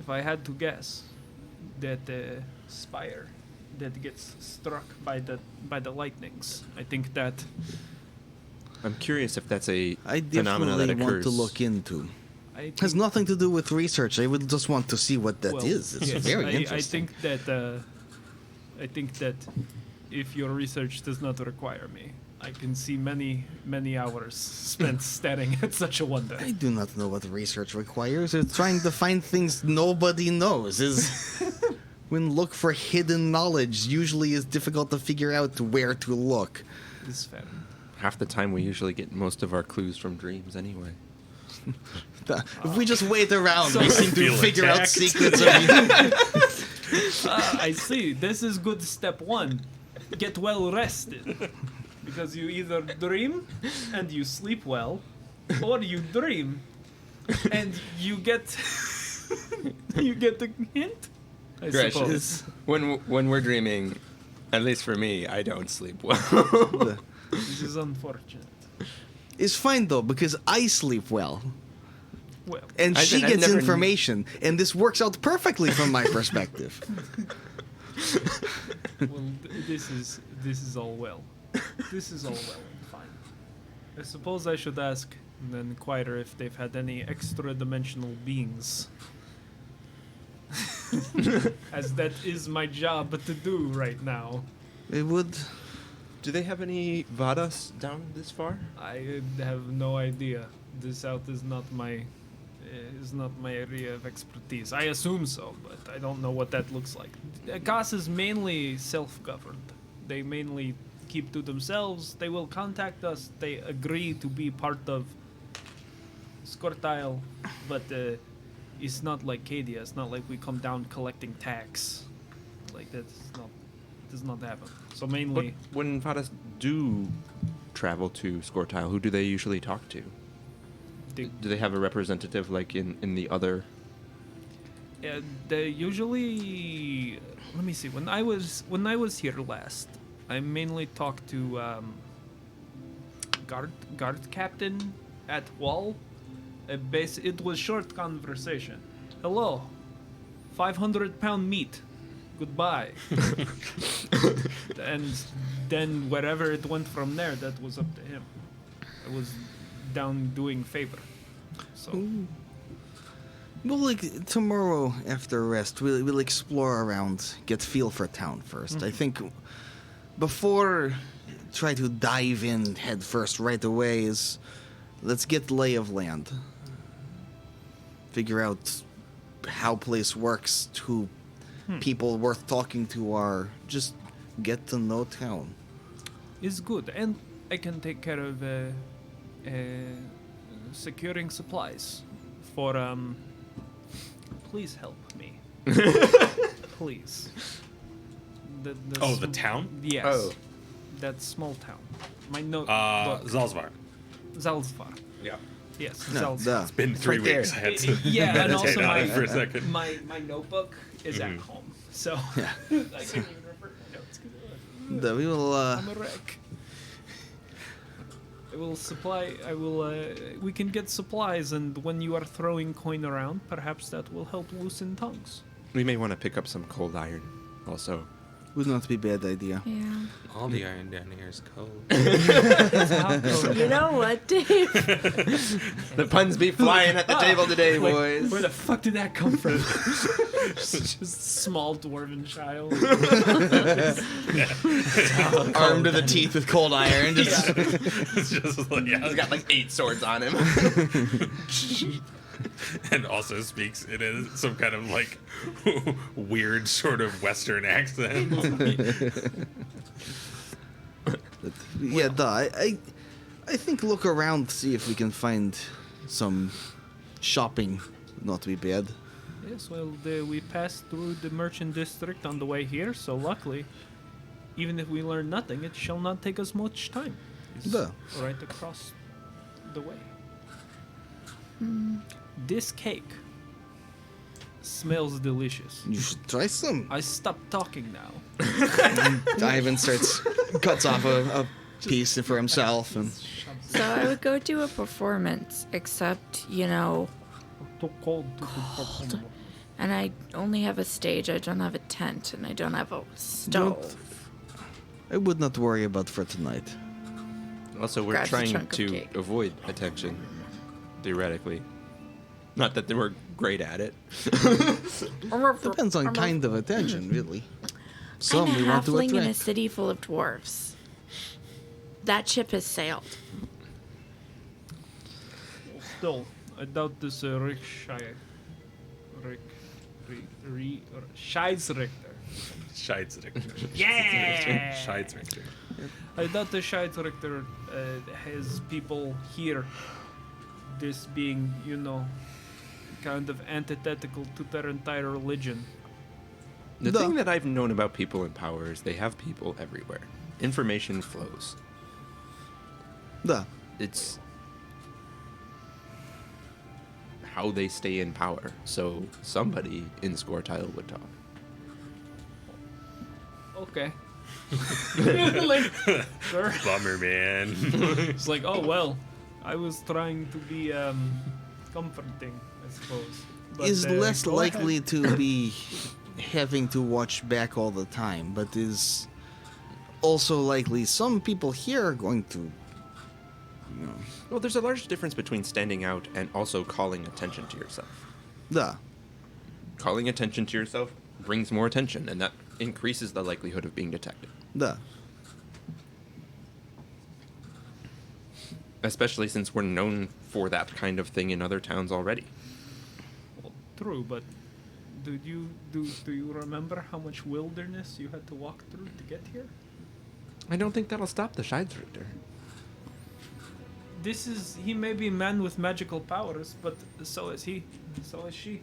I had to guess, that spire that gets struck by the lightnings, I think that I'm curious if that's a I phenomenon that definitely occurs. want to look into. I Has think- nothing to do with research. I would just want to see what that is. well, It's yes, very I interesting. think that if your research does not require me, I can see many, many hours spent staring at such a wonder. I do not know what research requires. It's trying to find things nobody knows. When look for hidden knowledge usually is difficult to figure out where to look. This is fair. Half the time we usually get most of our clues from dreams anyway. If we just wait around, we seem to Feel figure out attacked. secrets of I see. This is good step one. Get well rested. Because you either dream and you sleep well, or you dream and you get the hint. I Gresh, suppose. when we're dreaming, at least for me, I don't sleep well. This is unfortunate. It's fine though, because I sleep well. Well, And I she said I've gets never information, and this works out perfectly from my perspective. this is all well. This is all well and fine. I suppose I should ask the Inquirer if they've had any extra dimensional beings. As that is my job to do right now. It would. Do they have any Vadas down this far? I have no idea. The south is not my area of expertise. I assume so, but I don't know what that looks like. Akkas is mainly self-governed. They mainly keep to themselves. They will contact us. They agree to be part of Scortile, but it's not like Cadia. It's not like we come down collecting tax. Like that does not happen. So mainly, When Vadas do travel to Scortile, who do they usually talk to? they, Do they have a representative like in the other? they usually. Let me see. When I was here last, I mainly talked to guard captain at wall. It was short conversation. Hello, 500-pound meat. Goodbye. And then wherever it went from there, that was up to him. I was down doing favor. So Well, like tomorrow after rest, we'll explore around, get feel for town 1st. I think before try to dive in head first right away is let's get lay of land. Figure out how place works, who people worth talking to are. Just get to know town. is good, and I can take care of securing supplies for Please help me. Please. The The town? Yes. Oh. That small town. My note. Zalzvar. Zalzvar. Yeah. Yes, No, Zalzvar. duh. It's been 3 right there. weeks. I had to Yeah, and meditate also on it for a second. my notebook is at home, so Yeah. I can't even refer to my notes. 'Cause, We will. I'm a wreck. We can get supplies, and when you are throwing coin around, perhaps that will help loosen tongues. We may want to pick up some cold iron, also. Would not be a bad idea. Yeah. All the iron down here is cold. You know what, Dave? The puns be flying at the table today, Like, boys. where the fuck did that come from? Just small dwarven child. Armed to the teeth with cold iron. Just It's just like, yeah. He's got like 8 swords on him. And also speaks in some kind of like weird sort of Western accent. Yeah, I think look around, see if we can find some shopping. Not be bad. Yes, well, we passed through the merchant district on the way here, so luckily, even if we learn nothing, it shall not take us much time. It's Duh. right across the way. This cake smells delicious. You should try some. I stopped talking now. Ivan cuts off a piece for himself, and So I would go do a performance, except, Too cold. and I only have a stage, I don't have a tent, and I don't have a stove. I would not worry about for tonight. Also, we're Grabs a trying chunk of to cake. avoid attention, theoretically. Not that they were great at it. Depends on kind of attention, really. I'm Some a we want to halfling in a attract. city full of dwarves. That ship has sailed. Still, I doubt this Scheidsrichter. Scheidsrichter. Yeah! Scheidsrichter. I doubt the Scheidsrichter has people here. This being, kind of antithetical to their entire religion. The Duh. thing that I've known about people in power is they have people everywhere. Information flows. Duh. It's how they stay in power. So somebody in Scortile would talk. Okay. Like, sure. Bummer, man. It's like, oh well, I was trying to be comforting, I suppose. But, Is less go ahead. likely to be having to watch back all the time, but is also likely some people here are going to. Well, there's a large difference between standing out and also calling attention to yourself. Duh. Calling attention to yourself brings more attention, and that increases the likelihood of being detected. Duh. Especially since we're known for that kind of thing in other towns already. Well, true, but do you remember how much wilderness you had to walk through to get here? I don't think that'll stop the Scheidsrichter. He may be a man with magical powers, but so is he. So is she.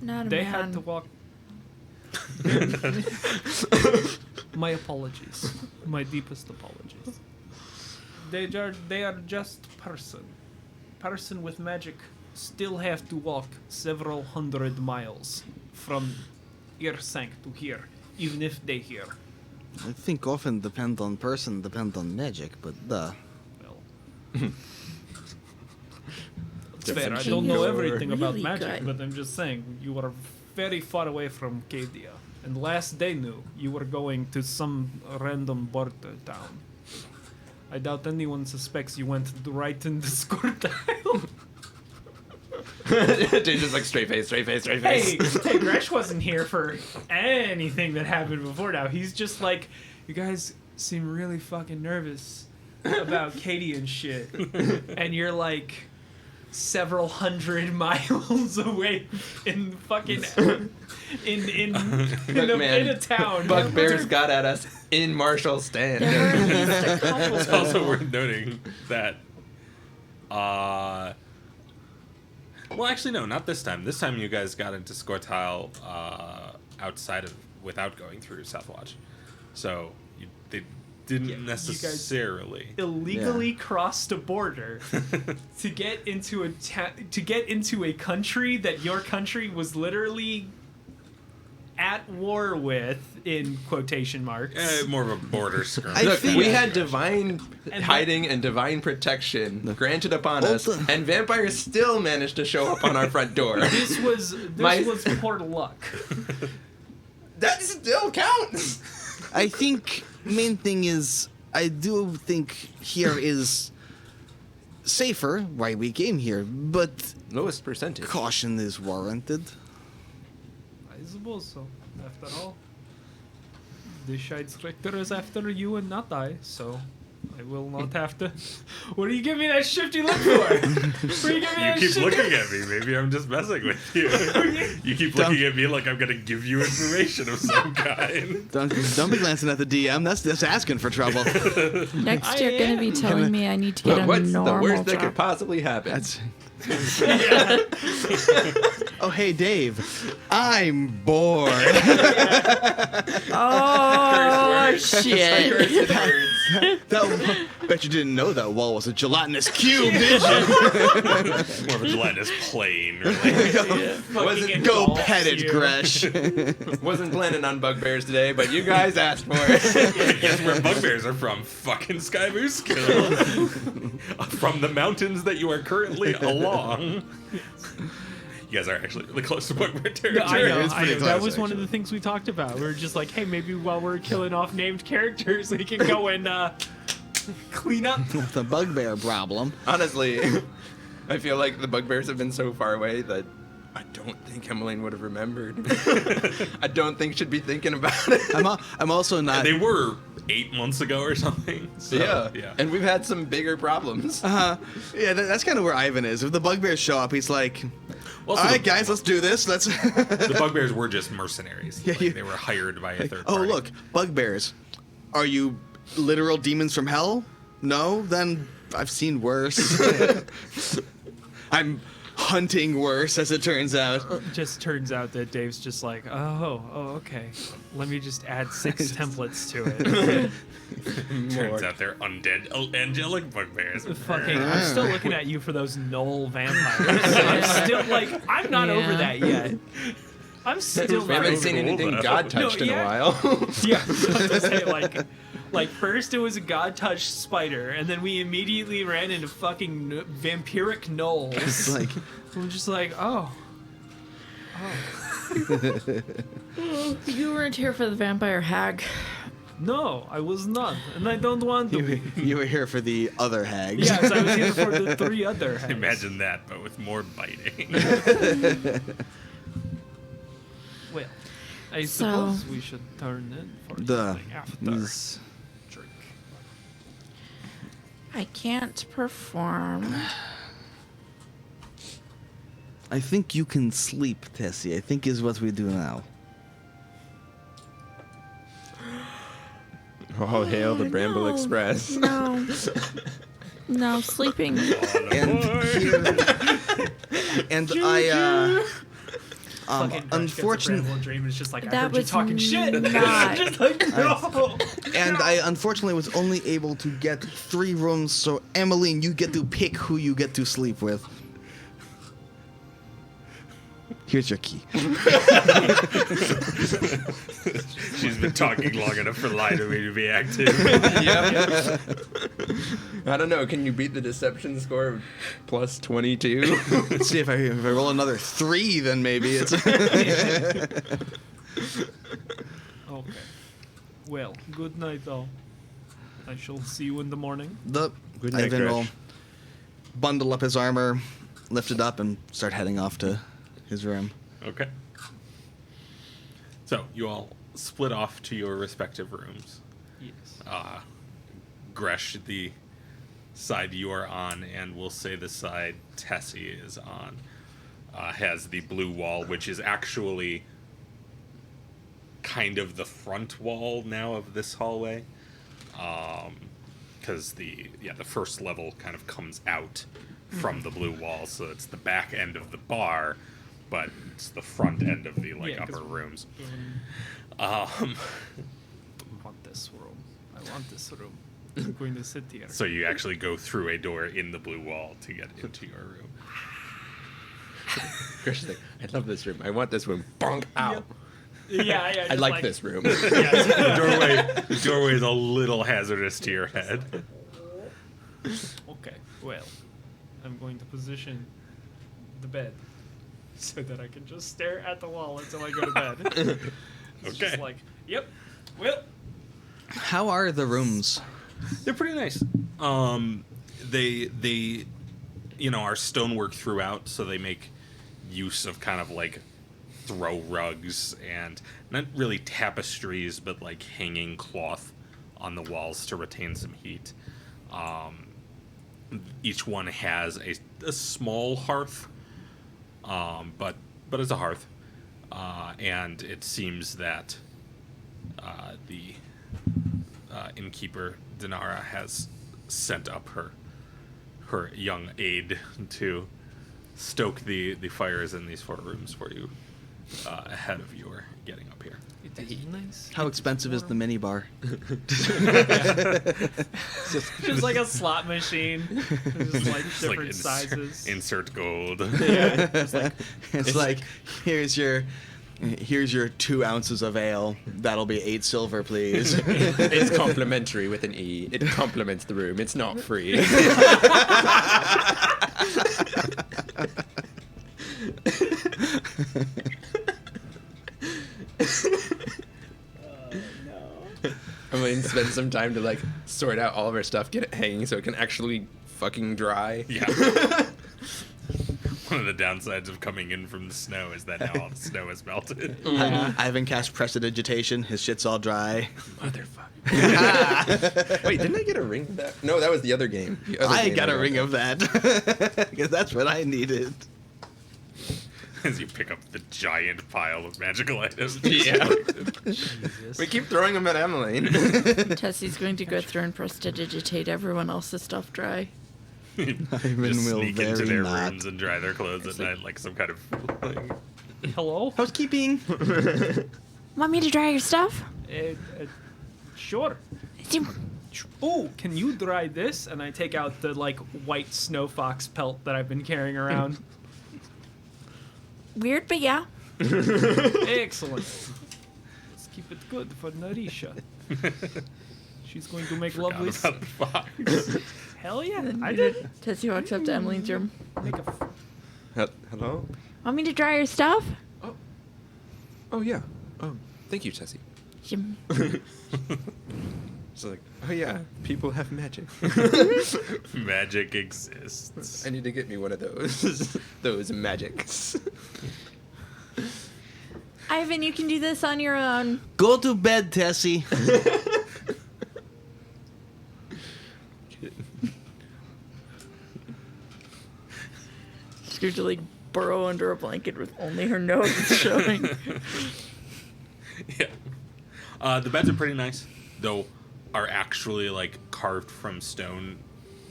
Not a They man. had to walk. My apologies. My deepest apologies. They are just person with magic still have to walk several hundred miles from Irsank to here, even if they here. I think often depend on person, depend on magic, but duh. Well, it's fair. I don't know everything about Really magic, good. but I'm just saying you are very far away from Cadia. And last they knew, you were going to some random border town. I doubt anyone suspects you went right into Scortile. Dude, just like straight face. Hey, Gresh wasn't here for anything that happened before now. He's just like, you guys seem really fucking nervous about Katie and shit. And you're like several hundred miles away in fucking in a town. Bugbears got at us in Marshall Stand. There were at least a couple. It's also worth noting that, well, actually, no, not this time. This time you guys got into Scortile without going through Southwatch. So they didn't necessarily. illegally crossed a border to get into a country that your country was literally at war with, in quotation marks. More of a border skirmish. I Look, think- we had divine And hiding and divine protection granted upon us, Also- and vampires still managed to show up on our front door. This was poor luck. That still counts. I think main thing is I do think here is safer why we came here, but Lowest percentage. caution is warranted. I suppose so. After all, the Scheidsrichter is after you and not I, so I will not have to. What do you give me that shifty look for? What do you give me You that keep shifty- looking at me. Maybe I'm just messing with you. You keep looking at me like I'm gonna give you information of some kind. Don't be glancing at the DM. That's asking for trouble. Next, you're going to be telling me I need to get a What's normal the worst that job. could possibly happen? That's. Oh, hey, Dave. I'm bored. Oh, shit. Bet you didn't know that wall was a gelatinous cube, did you? More of a gelatinous plane. Really. Wasn't Go engulfs pet it, you. Gresh. Wasn't planning on bugbears today, but you guys asked for it. Guess where bugbears are from? Fucking Skybooskill. From the mountains that you are currently along. You guys are actually really close to bugbear No, territory. I know. pretty That close, was one of actually. the things we talked about. We were just like, hey, maybe while we're killing off named characters, we can go and clean up. The bugbear problem. Honestly, I feel like the bugbears have been so far away that I don't think Emmeline would have remembered. I don't think she'd be thinking about it. I'm also not. They were 8 months ago or something. So, Yeah. And we've had some bigger problems. Yeah, that's kind of where Ivan is. If the bugbears show up, he's like, Also, "All right, guys, let's do this. Let's." the bugbears were just mercenaries. Yeah, Like, you- they were hired by a third Oh, party. look, bugbears. Are you literal demons from hell? No? Then I've seen worse. I'm hunting worse, as it turns out. Just turns out that Dave's just like, oh, okay. Let me just add 6 templates to it. Turns out they're undead angelic bugbears. Fucking, I'm still looking at you for those Knoll vampires. I'm still like, I'm not over Yeah. that yet. I'm still We not haven't over seen it. anything No, God touched in a yeah. while. Yeah, I was gonna say, like first it was a god-touched spider, and then we immediately ran into fucking vampiric gnolls. It's like, I'm just like, oh. You weren't here for the vampire hag. No, I was not, and I don't want to be. you were here for the other hags. Yes, I was here for the 3 other hags. Imagine that, but with more biting. Well, I So- suppose we should turn in for something after these- drink. I can't perform. I think you can sleep, Tessie. I think is what we do now. Oh, hail the Bramble no. Express. No. No, sleeping. And and I Fucking unfortunately, dream is just like, I That heard you was talking shit. not- Just like, no. and I unfortunately was only able to get 3 rooms. So Emmeline, you get to pick who you get to sleep with. Here's your key. She's been talking long enough for Lie to me to be active. Yep. I don't know. Can you beat the deception score of plus 22? Let's see if I roll another 3, then maybe it's. Okay. Well, good night, all. I shall see you in the morning. The Good night, Ivan will Gresh. bundle up his armor, lift it up, and start heading off to his room. Okay. So, you all split off to your respective rooms. Yes. Gresh, the side you are on, and we'll say the side Tessie is on, has the blue wall, which is actually kind of the front wall now of this hallway. Because the first level kind of comes out from the blue wall, so it's the back end of the bar, but it's the front end of the Yeah, 'cause- upper rooms. I want this room. I want this room. I'm going to sit here. So you actually go through a door in the blue wall to get into your room. Gresh is like, I love this room. I want this room. Bonk. Ow. Yeah. I just like this room. The doorway is a little hazardous to your head. Okay. Well, I'm going to position the bed so that I can just stare at the wall until I go to bed. It's Okay. just like, yep. Well. How are the rooms? They're pretty nice. They are stonework throughout, so they make use of kind of like throw rugs and not really tapestries, but like hanging cloth on the walls to retain some heat. Each one has a small hearth, but it's a hearth, and it seems that the innkeeper Dinara has sent up her young aide to stoke the fires in these 4 rooms for you ahead of your getting up here. It is nice. How expensive is the mini bar? Just like a slot machine. Just like Just different sizes. Insert gold. It's like here's your 2 ounces of ale. That'll be 8 silver, please. It's complimentary with an E. It complements the room. It's not free. I'm going to spend some time to like sort out all of our stuff, get it hanging so it can actually fucking dry. Yeah. One of the downsides of coming in from the snow is that now all the snow is melted. I haven't cast Prestidigitation. His shit's all dry. Motherfucker. Wait, didn't I get a ring of that? No, that was the other game. The other I game got a ring of that because that's what I needed. As you pick up the giant pile of magical items. Yeah. Jesus. We keep throwing them at Emmeline. Tessie's going to go through and prestidigitate everyone else's stuff dry. Ivan Just will sneak into very their not. rooms and dry their clothes at night like some kind of like, Hello? Housekeeping. Want me to dry your stuff? Sure. Oh, can you dry this? And I take out the like white snow fox pelt that I've been carrying around. Weird, but yeah. Excellent. Let's keep it good for Narisha. She's going to make forgot lovely. about the fox. Hell yeah, And I you did. know, Tessie walks up to Emmeline's room. Make a. Hello? Want me to dry your stuff? Oh, yeah. Oh, thank you, Tessie. Jim. It's like, oh yeah, people have magic. Magic exists. I need to get me one of those. Those magics. Ivan, you can do this on your own. Go to bed, Tessie. She's going to like burrow under a blanket with only her nose showing. Yeah. The beds are pretty nice, though are actually like carved from stone.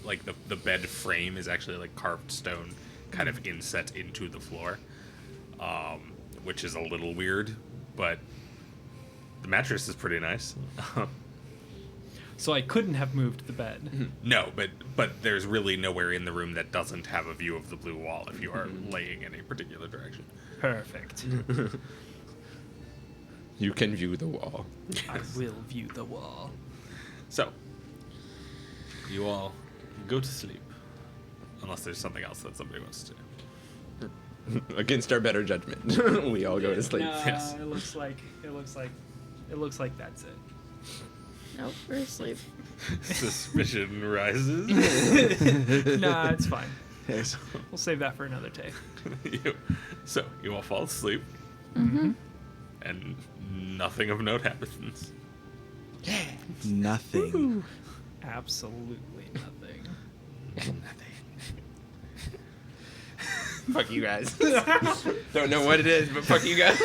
Like the bed frame is actually like carved stone kind of inset into the floor, which is a little weird, but the mattress is pretty nice. So I couldn't have moved the bed. No, but there's really nowhere in the room that doesn't have a view of the blue wall if you are laying in a particular direction. Perfect. You can view the wall. I will view the wall. So, you all go to sleep. Unless there's something else that somebody wants to do. Against our better judgment, we all go to sleep. Nah, Yes. it looks like that's it. Nope, we're asleep. Suspicion rises. Nah, it's fine. Yes. We'll save that for another day. So, you all fall asleep. Mm-hmm. And nothing of note happens. Nothing. Absolutely nothing. Fuck you guys. Don't know what it is, but fuck you guys.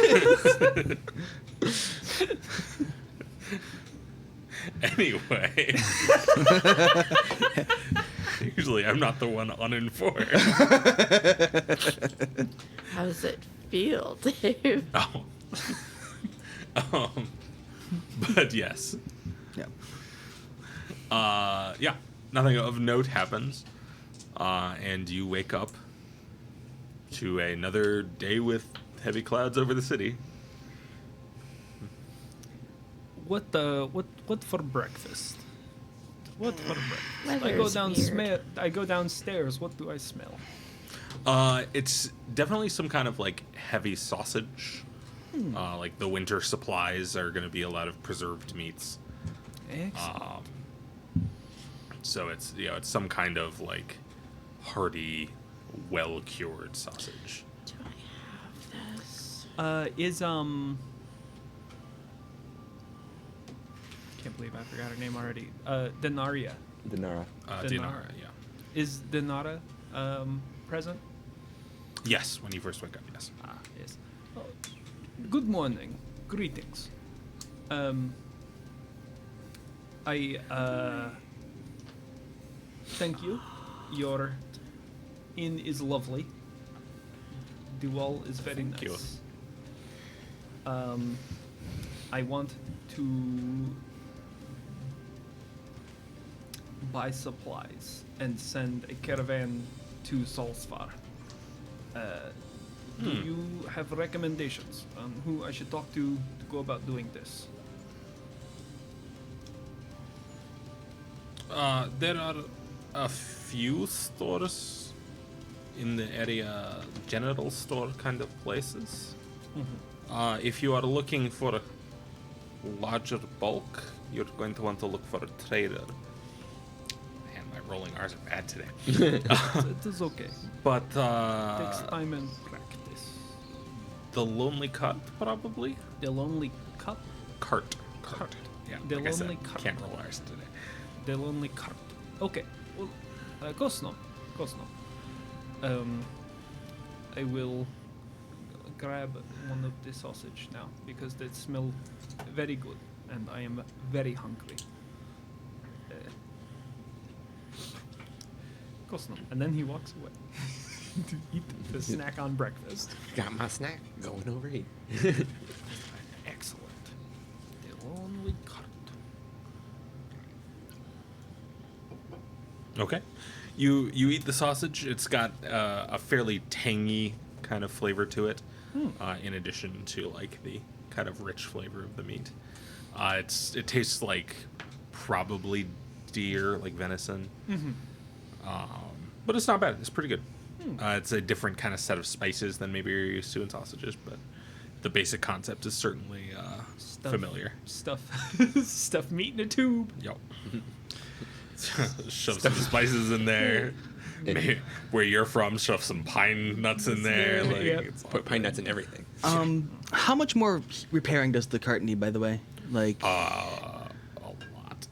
Anyway. Usually I'm not the one uninformed. How does it feel, Dave? Oh. But yes. Yeah. Yeah, nothing of note happens. And you wake up to another day with heavy clouds over the city. What for breakfast? What for breakfast? Weather's weird. I go downstairs. What do I smell? It's definitely some kind of like heavy sausage. Like the winter supplies are going to be a lot of preserved meats. Excellent. So it's it's some kind of like hearty, well cured sausage. Do I have this? Can't believe I forgot her name already. Denaria. Dinara. Dinara, yeah. Is Denara present? Yes, when you first wake up, yes. Ah, yes. Oh, good morning. Greetings. I thank you. Your inn is lovely. The wall is very Thank you. nice. I want to buy supplies and send a caravan to Solsvar. Do you have recommendations on who I should talk to go about doing this? There are a few stores in the area, general store kind of places. If you are looking for a larger bulk, you're going to want to look for a trader. Man, my rolling R's are bad today. It is okay. But Takes time and practice. the Lonely Cart, probably? The Lonely Cup? Cart. Cart. Yeah, The like I said, Lonely Cart. can't roll R's today. The Lonely Cart. Okay. Well, Kosno. I will grab one of the sausage now because they smell very good and I am very hungry. Kosno. And then he walks away to eat the snack on breakfast. Got my snack going over here. Excellent. The Lonely Cart. Okay. You eat the sausage. It's got a fairly tangy kind of flavor to it, in addition to like the kind of rich flavor of the meat. It tastes like probably deer, like venison, but it's not bad. It's pretty good. It's a different kind of set of spices than maybe you're used to in sausages, but the basic concept is certainly familiar. Stuff meat in a tube. Yep. Shove some spices in there. Maybe where you're from, shove some pine nuts in there. Like, Yep. it's all Put pine nuts in everything. How much more repairing does the cart need, by the way? Like, a lot.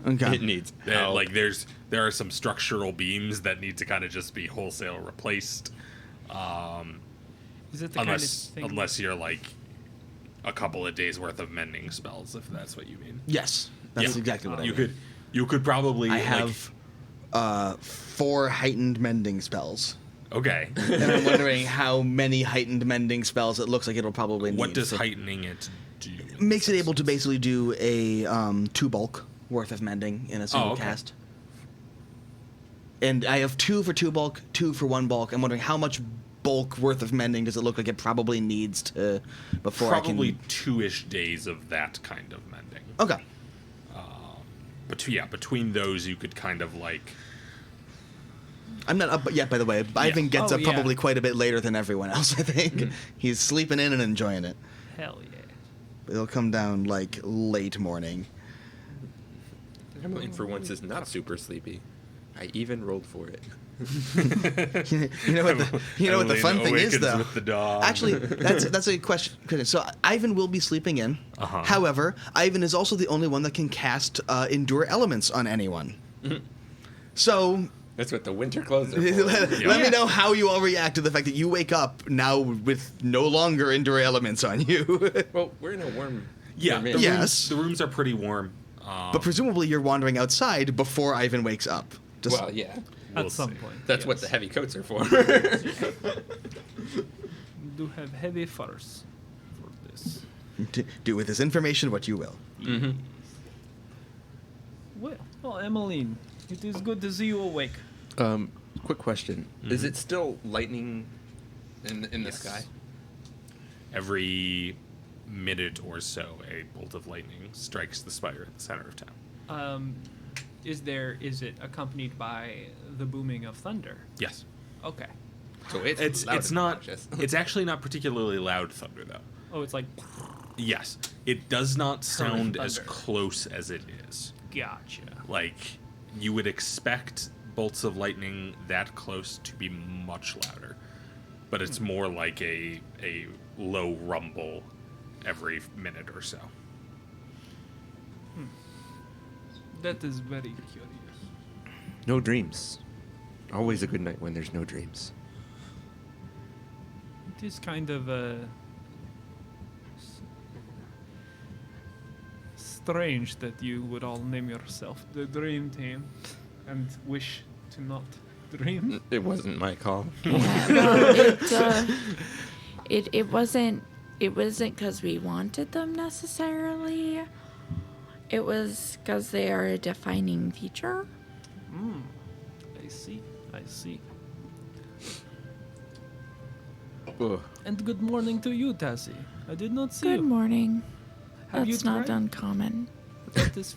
okay. It needs Like help. there are some structural beams that need to kind of just be wholesale replaced. Is it the Unless kind of thing? unless you're like a couple of days worth of mending spells, if that's what you mean. Yes, that's Yeah. exactly what I You mean. you could probably I like, have 4 heightened mending spells. okay. And I'm wondering how many heightened mending spells it looks like it'll probably need. What does So- heightening it do? Makes it able to basically do a 2 bulk worth of mending in a single okay. cast. And I have 2 for 2 bulk, 2 for 1 bulk. I'm wondering how much bulk worth of mending does it look like it probably needs to before Probably I can. 2-ish days of that kind of mending. Okay. But yeah, between those you could kind of like I'm not up yet, by the way. Ivan gets Oh, up yeah. probably quite a bit later than everyone else, I think. He's sleeping in and enjoying it. Hell yeah. But it'll come down like late morning. Emmeline, for once, is not super sleepy. I even rolled for it. You know what the fun thing is, awakens though. with the dawn. Actually, that's a question. So Ivan will be sleeping in. Uh-huh. However, Ivan is also the only one that can cast Endure Elements on anyone. So That's what the winter clothes are let, for. let me know how you all react to the fact that you wake up now with no longer Endure Elements on you. Well, we're in a warm. yeah, warm the, inn. Yeah. rooms, Yes. the rooms are pretty warm. But presumably you're wandering outside before Ivan wakes up. Just, Well, yeah. We'll At some see. point. That's what yes. the heavy coats are for. Do have heavy furs for this. do with this information what you will. Mm-hmm. Well, Emmeline, it is good to see you awake. Quick question: Is it still lightning in the Yes. sky? Every minute or so, a bolt of lightning strikes the spire at the center of town. Is it accompanied by the booming of thunder? Yes. Okay. So it's loud It's and not. obnoxious. It's actually not particularly loud thunder, though. Oh, it's like Yes, it does not sound as thunder. close as it is. gotcha. Like you would expect bolts of lightning that close to be much louder, but it's more like a low rumble every minute or so. That is very curious. No dreams. Always a good night when there's no dreams. It is kind of strange that you would all name yourself the Dream Team and wish to not dream. It wasn't my call. Well, it wasn't because we wanted them necessarily. It was because they are a defining feature. I see. Ugh. And good morning to you, Tassie. I did not see Good you. morning. Have you That's not tried- uncommon. That is-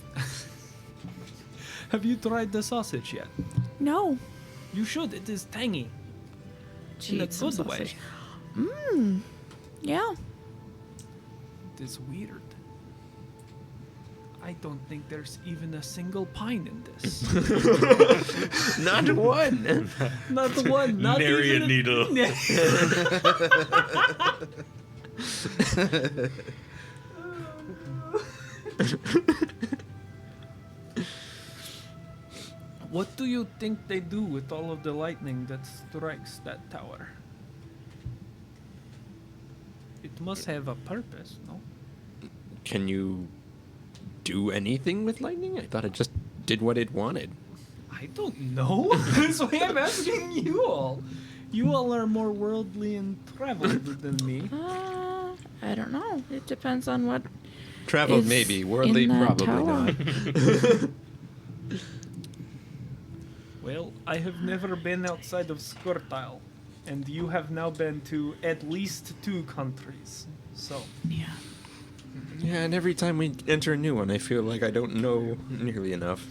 Have you tried the sausage yet? No. You should. It is tangy. She In a eats some good way. sausage. Yeah. It is weird. I don't think there's even a single pine in this. Not one. Not one. Not Nary even a needle. What do you think they do with all of the lightning that strikes that tower? It must have a purpose, no? Can you do anything with lightning? I thought it just did what it wanted. I don't know. That's why I'm asking you all. You all are more worldly and traveled than me. I don't know. It depends on what Traveled is maybe, worldly in that probably tower. not. Well, I have never been outside of Squirtile, and you have now been to at least 2 countries. So, Yeah. Yeah, and every time we enter a new one, I feel like I don't know nearly enough.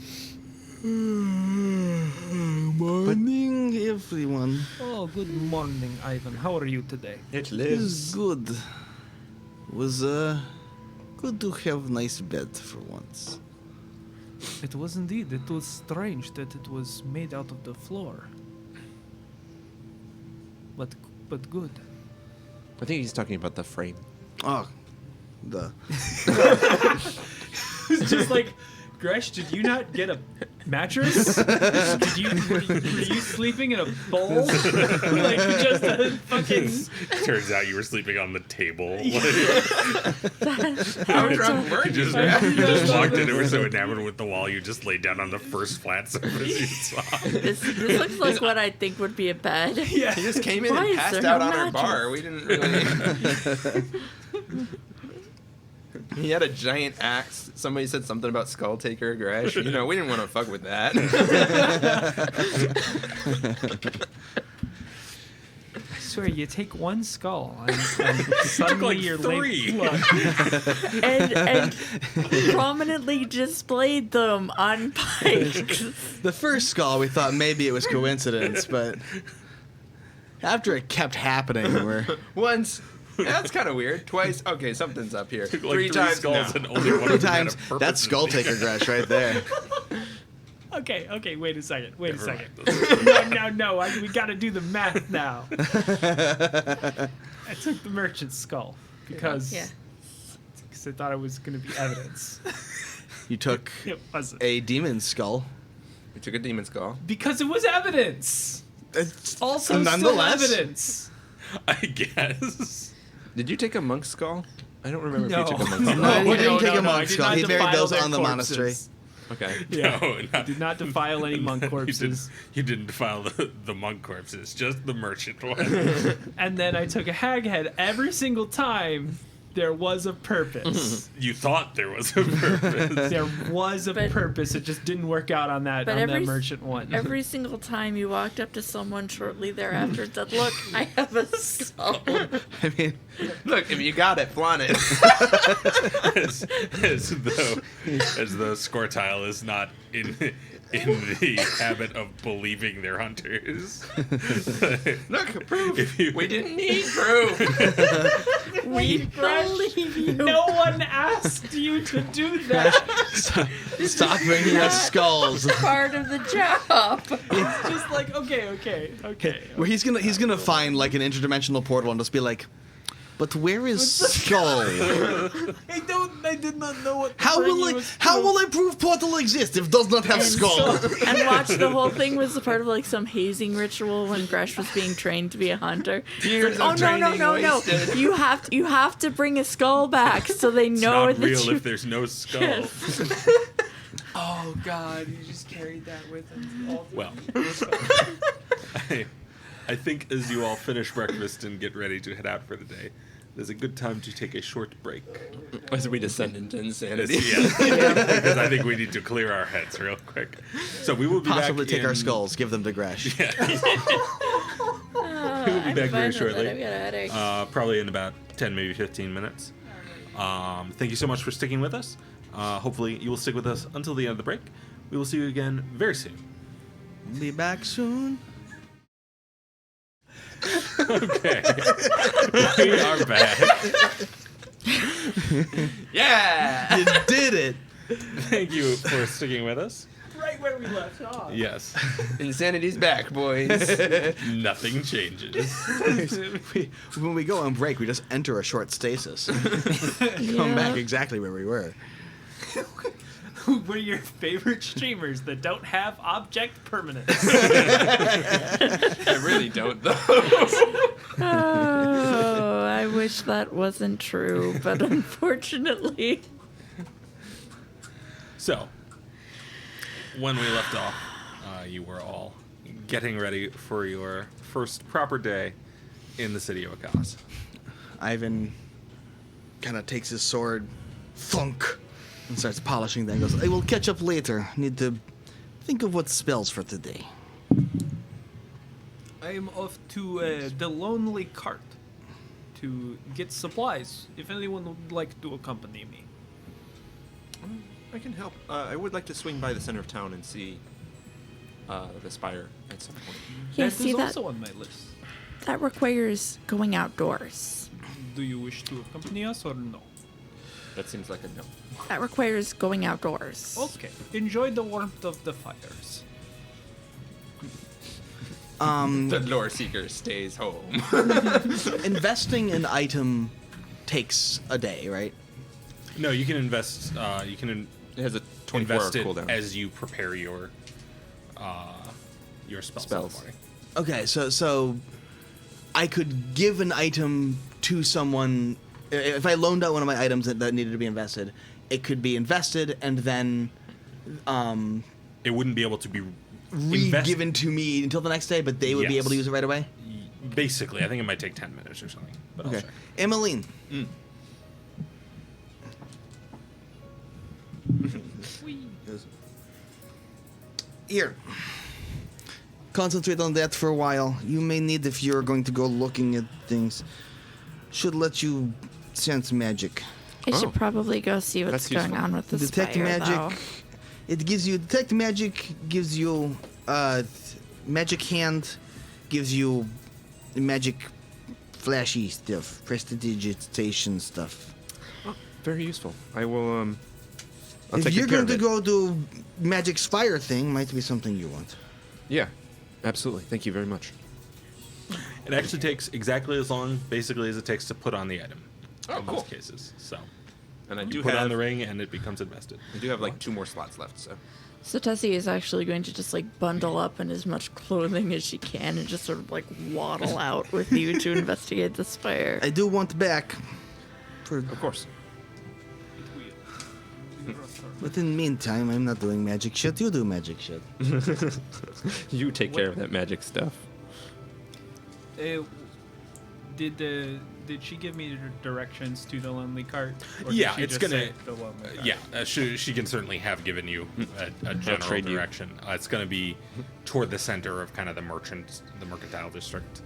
Morning, everyone. oh, good morning, Ivan. How are you today? It It's good. Was good to have nice bed for once. It was indeed. It was strange that it was made out of the floor. But good. I think he's talking about the frame. Oh, the It's just like, Gresh, did you not get a mattress? Were you sleeping in a bowl? Like just a fucking. Turns out you were sleeping on the table. How drunk were You you? just walked in and were so enamored with the wall, you just laid down on the first flat surface you saw. This looks like what I think would be a bed. Yeah. He just came in Why and is passed there out no on our mattress? bar. We didn't really. He had a giant axe. Somebody said something about Skull Taker, Gresh. You know, we didn't want to fuck with that. I swear, you take one skull and suddenly like you're 3. and prominently displayed them on pikes. the first skull. We thought maybe it was coincidence, but after it kept happening, we're Once. That's kind of weird. Twice. Okay, something's up here. Like 3 times skulls now. and only one three of them had a times. purpose That's in Skull being- Taker Gresh right there. Okay, wait a second. Wait a Never second. mind. No. We got to do the math now. I took the merchant's skull because Yeah. I thought it was going to be evidence. You took It wasn't. a demon skull. We took a demon skull. Because it was evidence. It's Also, still nonetheless. evidence. I guess. Did you take a monk skull? I don't remember No. if you took a monk No, skull. he didn't take a I monk did skull. not He buried defile those their on the corpses. monastery. Okay. Yeah. No, not, Did not defile any monk you corpses. didn't defile the monk corpses, just the merchant one. And then I took a hag head every single time there was a purpose. You thought there was a purpose. There was a But- purpose. It just didn't work out on that But that every- merchant one. Every single time you walked up to someone shortly thereafter and said, "Look, I have a skull." I mean, Look, if you got it, flaunt it. as though Squirtile is not in the habit of believing their hunters. Look, proof. If you- We didn't need proof. We believe you. No one asked you to do that. stop bringing us skulls. Part of the job. It's just like, okay. Where he's gonna find like an interdimensional portal and just be like, But where is Skull? I did not know what. How will I prove Portal exists if it does not have And Skull? And watch, the whole thing was a part of like some hazing ritual when Gresh was being trained to be a hunter. Years Oh of no training wasted. You have to bring a skull back so they It's know not that real you. if there's no skull. Yes. Oh God, you just carried that with him. All through Well. the- I think as you all finish breakfast and get ready to head out for the day, there's a good time to take a short break. As we descend into insanity. Because I think we need to clear our heads real quick. So we will be Possibly back take our in- skulls, give them to Gresh. Yeah. Oh, We will be I'm back fine very with shortly. it. I've got a headache. Probably in about 10, maybe 15 minutes. Thank you so much for sticking with us. Hopefully you will stick with us until the end of the break. We will see you again very soon. Be back soon. Okay. We are back. Yeah! You did it. Thank you for sticking with us. right where we left off. Yes. Insanity's back, boys. Nothing changes. When we go on break, we just enter a short stasis. Come Yeah. back exactly where we were. We're your favorite streamers that don't have object permanence. I really don't, though. Oh, I wish that wasn't true, but unfortunately. So, when we left off, you were all getting ready for your first proper day in the city of Akkas. Ivan kind of takes his sword, thunk, and starts polishing them. Goes, I will catch up later. Need to think of what spells for today. I am off to the Lonely Cart to get supplies. If anyone would like to accompany me. I can help. I would like to swing by the center of town and see the spire at some point. Yeah, That see is that also on my list. that requires going outdoors. Do you wish to accompany us or no? That seems like a no. That requires going outdoors. Okay. Enjoy the warmth of the fires. The lore seeker stays home. Investing an item takes a day, right? No, you can invest. You can It has a 24-hour invest it cooldown. as you prepare your spells. in the Spells. morning. Okay, so I could give an item to someone. If I loaned out one of my items that needed to be invested, it could be invested and then It wouldn't be able to be invest- re-given to me until the next day, but they would be Yes. able to use it right away. Basically, I think it might take 10 minutes or something. But I'll Okay. check. Emmeline. Here. Concentrate on that for a while. You may need if you're going to go looking at things. Should let you sense magic. I Oh. should probably go see what's That's going useful. on with the Detect spire, magic. though. It gives you detect magic. Gives you magic hand. Gives you magic flashy stuff. Prestidigitation stuff. Very useful. I will, I'll If take you're good care going to of it. go do magic spire thing, might be something you want. Yeah, absolutely. Thank you very much. It actually takes exactly as long, basically, as it takes to put on the item. Oh, in cool. most cases. So, And I you do put have on the ring and it becomes invested. I do have like 2 more slots left, so. So Tessie is actually going to just like bundle up in as much clothing as she can and just sort of like waddle out with you to investigate the spire. I do want back. For, Of course. but in the meantime, I'm not doing magic shit. You do magic shit. You take care of that magic stuff. Did she give me directions to the Lonely Cart? Or Yeah, did she it's just gonna- say the Lonely Cart? Yeah, she can certainly have given you a general trade you. direction. It's going to be toward the center of kind of the mercantile district.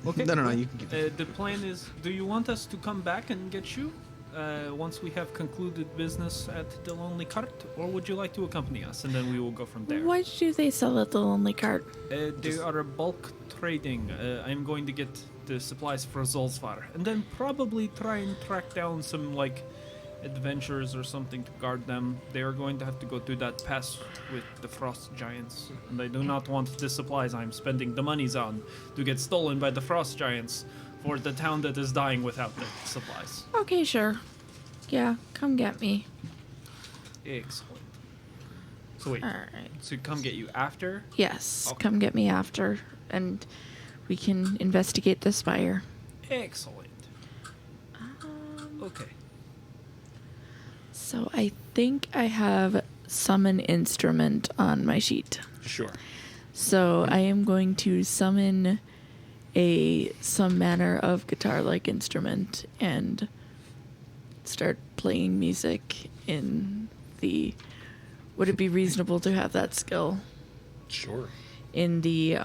Okay. No, you can give it. The plan is, do you want us to come back and get you once we have concluded business at the Lonely Cart, or would you like to accompany us and then we will go from there? Why do they sell at the Lonely Cart? They are bulk trading. I'm going to get the supplies for Zolzvar, and then probably try and track down some like adventurers or something to guard them. They are going to have to go through that pass with the frost giants, and I do not want the supplies I'm spending the monies on to get stolen by the frost giants for the town that is dying without the supplies. Okay, sure. Yeah, come get me. Excellent. So wait, All right. so come get you after? Yes, Okay. come get me after, and we can investigate the spire. Excellent. Okay. So I think I have summon instrument on my sheet. Sure. So I am going to summon some manner of guitar-like instrument and start playing music in the. Would it be reasonable to have that skill Sure. in the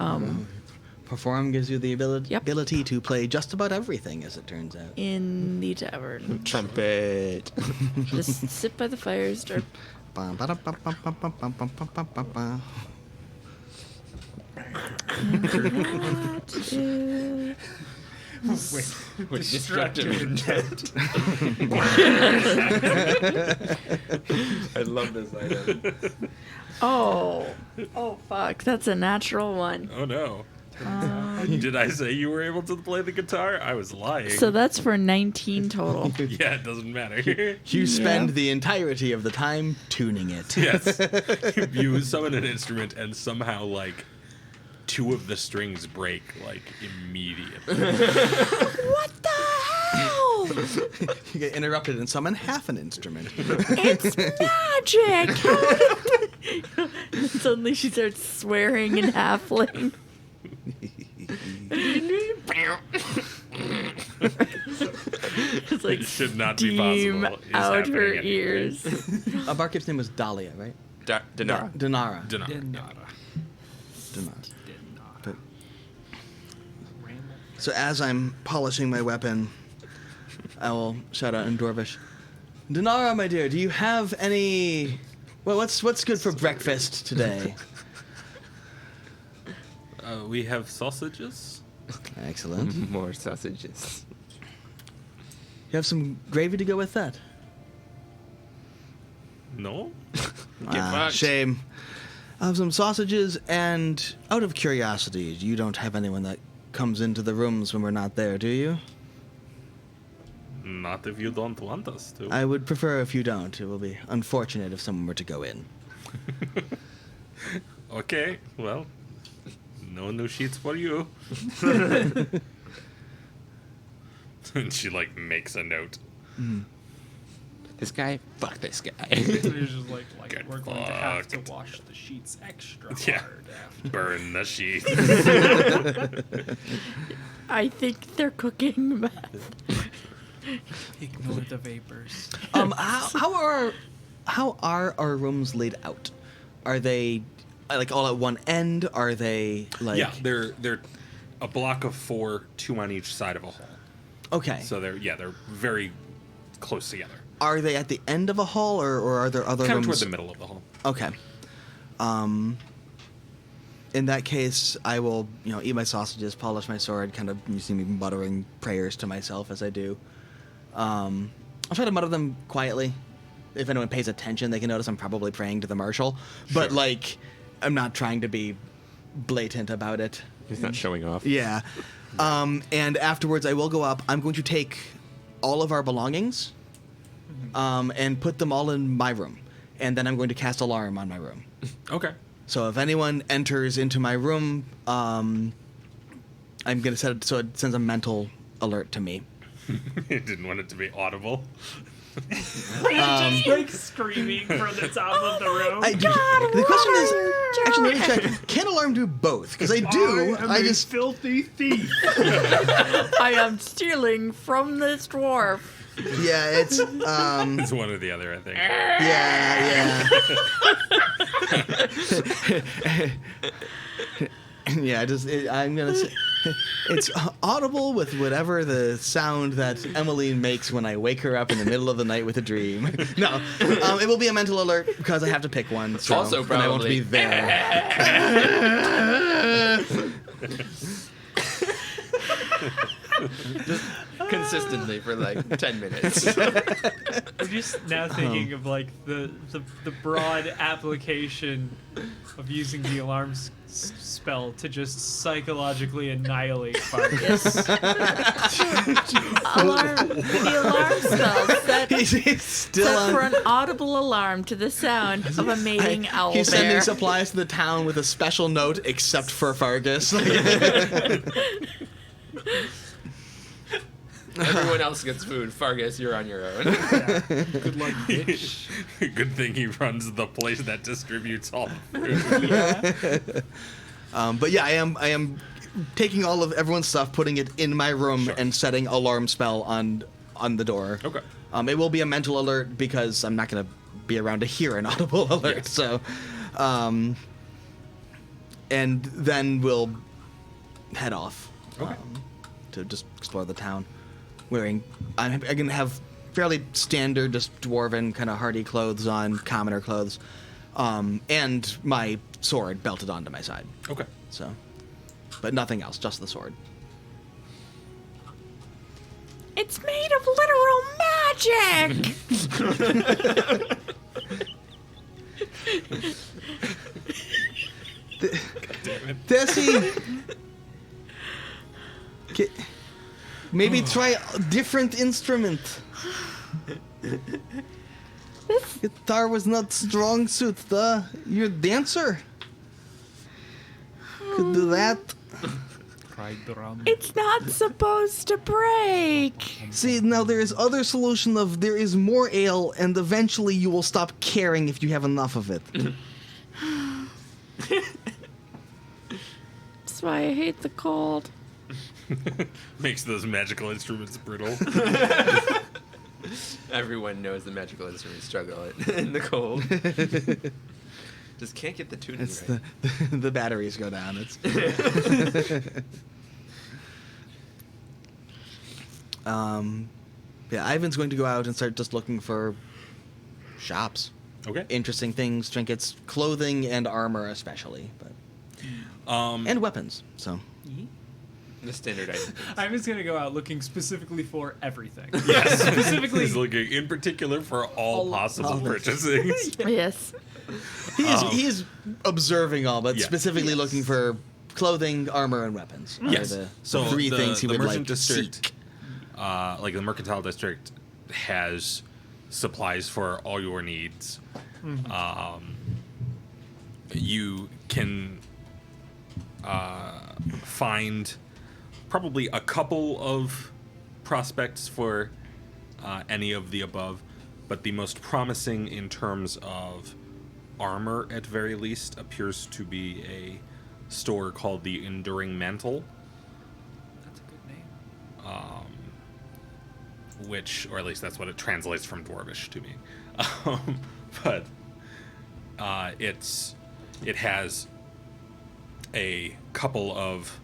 Perform gives you the Yep. ability to play just about everything, as it turns out. in the tavern? Trumpet. Just sit by the fire, start. Ba-da-ba-ba-ba-ba-ba-ba-ba-ba. With destructive intent. I love this item. Oh fuck! That's a natural one. Oh no. Did I say you were able to play the guitar? I was lying. So that's for 19 total. Yeah, it doesn't matter. You spend Yeah. the entirety of the time tuning it. Yes. You summon an instrument and somehow, like, 2 of the strings break, like, immediately. What the hell? You get interrupted and summon half an instrument. It's magic! And suddenly she starts swearing in halfling. It's like It should not be steam possible. It's out happening her anyway. ears. Barkeep's name was Dahlia, right? Dinar. Dinara. Dunno. Denara. Dinara. Denara. But- Randall. So as I'm polishing my weapon, I will shout out in Dwarvish. Dinara, my dear, do you have any... Well, what's good for breakfast today? We have sausages. Excellent. More sausages. You have some gravy to go with that? No? fucked. Shame. I have some sausages, and out of curiosity, you don't have anyone that comes into the rooms when we're not there, do you? Not if you don't want us to. I would prefer if you don't. It will be unfortunate if someone were to go in. Okay, well, no new sheets for you. And she, like, makes a note. This guy? Fuck this guy. It's just like Get we're going to have to fucked. wash the sheets extra Yeah. hard after. Burn the sheets. I think they're cooking meth. Ignore the vapors. How are our rooms laid out? Are they like all at one end? Are they like Yeah, they're a block of 4, 2 on each side of a hall. okay? So they're very close together. Are they at the end of a hall, or are there other Kind of rooms? toward the middle of the hall. Okay. In that case, I will, eat my sausages, polish my sword, kind of, you see me muttering prayers to myself as I do. I'll try to mutter them quietly. If anyone pays attention, they can notice I'm probably praying to the marshal. But, Sure. like, I'm not trying to be blatant about it. He's not showing off. Yeah. And afterwards, I will go up. I'm going to take all of our belongings and put them all in my room. And then I'm going to cast alarm on my room. Okay. So if anyone enters into my room, I'm going to set it so it sends a mental alert to me. Didn't want it to be audible. just like screaming from the top of the room. The question is, actually, let me check. Can alarm do both? Because I do. I just filthy thief. I am stealing from this dwarf. yeah, it's It's one or the other, I think. yeah. Yeah, I'm gonna say it's audible with whatever the sound that Emmeline makes when I wake her up in the middle of the night with a dream. No, it will be a mental alert because I have to pick one. So, Also and I won't probably- be there. Just consistently for like 10 minutes. I'm just now thinking of like the broad application of using the alarm spell to just psychologically annihilate Fargus. The alarm spell He's still set for on. an audible alarm to the sound of a mating owl He's bear. sending supplies to the town with a special note, except for Fargus. Everyone else gets food. Fargus, you're on your own. Good luck, bitch. Good thing he runs the place that distributes all the food. But yeah, I am taking all of everyone's stuff, putting it in my room, Sure. and setting alarm spell on the door. Okay. It will be a mental alert because I'm not going to be around to hear an audible alert. Yes. So, and then we'll head off Okay. to just explore the town. I'm going to have fairly standard, just dwarven kind of hardy clothes on, commoner clothes, and my sword belted onto my side. Okay. So, but nothing else, just the sword. It's made of literal magic! Damn it. Tessie! Maybe try a different instrument. Guitar was not strong suit, you're a dancer. Could do that. Try drum. It's not supposed to break! See, now there is other solution of there is more ale, and eventually you will stop caring if you have enough of it. That's why I hate the cold. Makes those magical instruments brittle. Everyone knows the magical instruments struggle in the cold. Just can't get the tuning It's right. the batteries go down. It's yeah, Ivan's going to go out and start just looking for shops, Okay. interesting things, trinkets, clothing, and armor especially, but and weapons. So The standard item. I'm just gonna go out looking specifically for everything. Yes. Specifically, He's looking in particular for all possible all of it. purchasings. Yes. he is observing all, but Yeah. specifically looking for clothing, armor, and weapons. are Yes. the So three things he the would merchant like district, seek. like the mercantile district, has supplies for all your needs. You can find probably a couple of prospects for any of the above, but the most promising in terms of armor, at very least, appears to be a store called the Enduring Mantle. that's a good name. Which, or at least that's what it translates from Dwarvish to me. But it has a couple of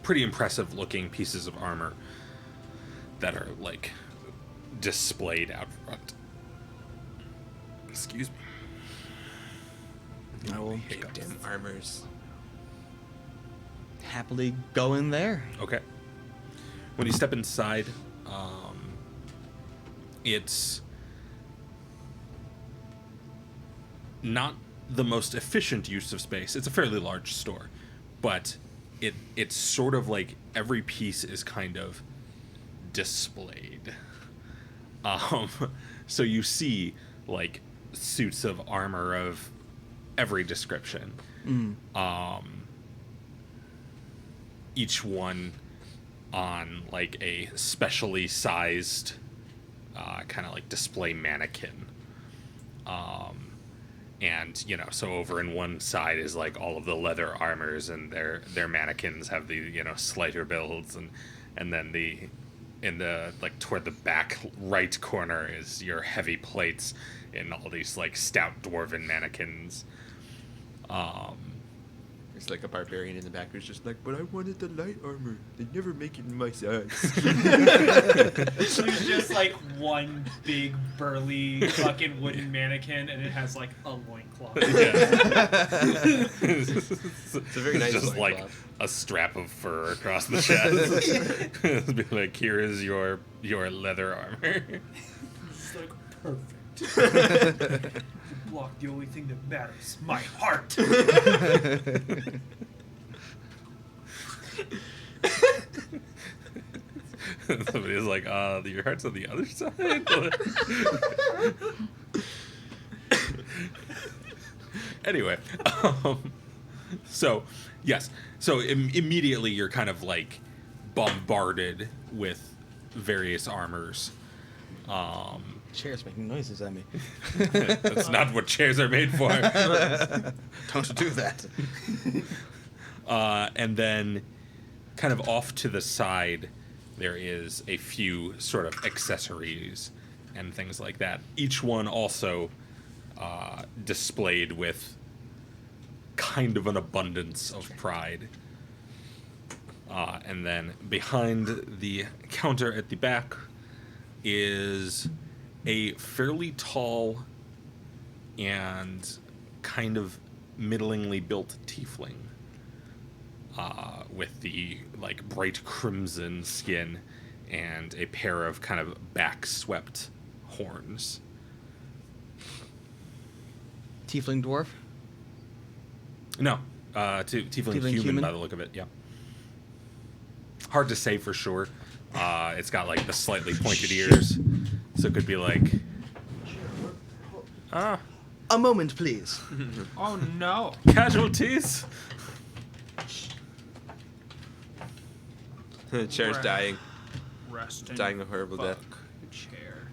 pretty impressive looking pieces of armor that are like displayed out front. Excuse me. I will Damn armors. happily go in there. Okay. When you step inside, it's not the most efficient use of space. It's a fairly large store, but it's sort of like every piece is kind of displayed. So you see like suits of armor of every description. Each one on like a specially sized kind of like display mannequin. And you know, so over in one side is like all of the leather armors, and their mannequins have the, you know, slighter builds, and then in the like toward the back right corner is your heavy plates in all these like stout dwarven mannequins. There's There's like a barbarian in the back who's just like, but I wanted the light armor. They never make it in my size. There's just like one big burly fucking wooden mannequin, and it has like a loincloth. It's a very nice just like loincloth. a strap of fur across the chest. Be like, here is your leather armor. It's like perfect. Block the only thing that matters, my heart. Somebody's like, your heart's on the other side. Anyway, so yes, so immediately you're kind of like bombarded with various armors. Chairs making noises at me. That's not what chairs are made for. Don't do that. And then kind of off to the side, there is a few sort of accessories and things like that. Each one also displayed with kind of an abundance of pride. And then behind the counter at the back is a fairly tall and kind of middlingly built tiefling with the like bright crimson skin and a pair of kind of back-swept horns. Tiefling dwarf? No, tiefling human by the look of it, yeah. Hard to say for sure. It's got like the slightly pointed ears, so it could be like... A moment, please. Oh no. Casualties? The chair's Right. dying. Rest in Dying a horrible death. fuck chair.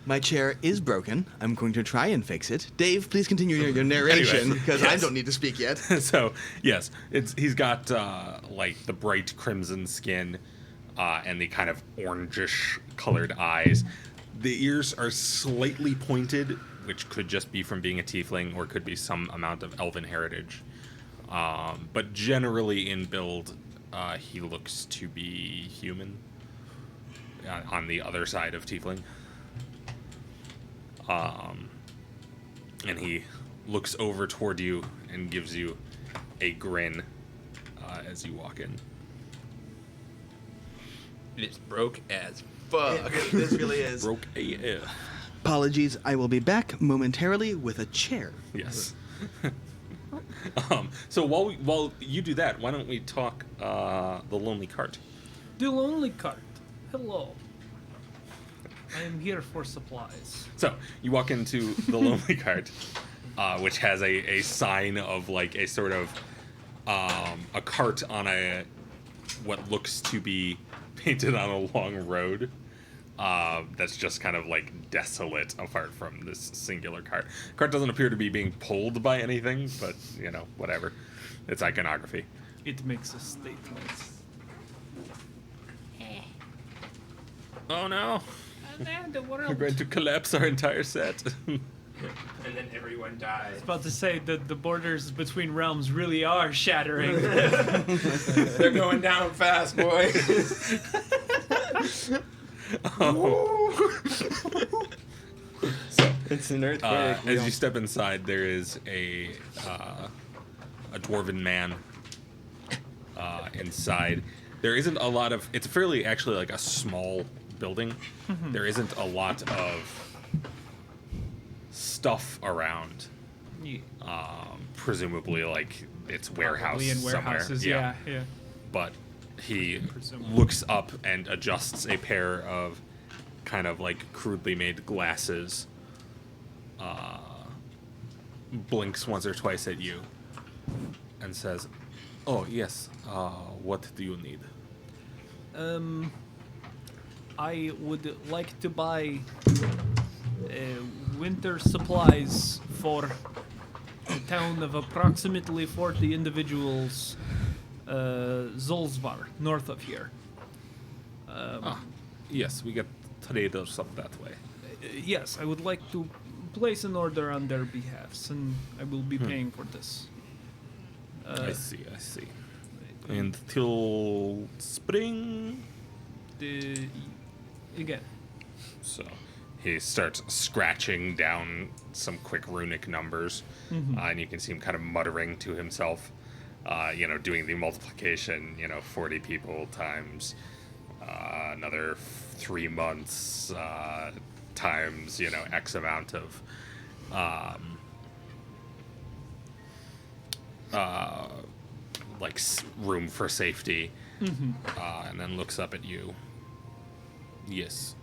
My chair is broken. I'm going to try and fix it. Dave, please continue your narration, Anyway, because I yes. don't need to speak yet. So, yes, he's got like the bright crimson skin and the kind of orangish colored eyes. The ears are slightly pointed, which could just be from being a tiefling or could be some amount of elven heritage. But generally in build, he looks to be human on the other side of tiefling. And he looks over toward you and gives you a grin as you walk in. It's broke as fuck. This really is. Broke AF. Apologies, I will be back momentarily with a chair. Yes. So while you do that, why don't we talk the Lonely Cart? The lonely cart. Hello. I am here for supplies. So you walk into the Lonely Cart, which has a sign of like a sort of a cart on a what looks to be painted on a long road. That's just kind of like desolate apart from this singular cart. Cart doesn't appear to be being pulled by anything, but you know, whatever. It's iconography. It makes a statement. Oh no, The we're world. going to collapse our entire set. And then everyone dies. About to say that the borders between realms really are shattering. They're going down fast, boys. So, It's an earthquake. as you step inside, there is a dwarven man inside. There isn't a lot of. It's fairly actually like a small building. There isn't a lot of stuff around. Presumably, like it's warehouse Probably in warehouses, somewhere. yeah. But he Presumably. looks up and adjusts a pair of kind of like crudely made glasses. Blinks once or twice at you and says, "Oh yes, what do you need?" I would like to buy winter supplies for a town of approximately 40 individuals, Zolzvar, north of here. Yes, we get traders up that way. Yes, I would like to place an order on their behalfs, and I will be paying for this. I see. And till spring. Again. So he starts scratching down some quick runic numbers, and you can see him kind of muttering to himself, doing the multiplication, 40 people times another 3 months times, X amount of room for safety, and then looks up at you. Yes,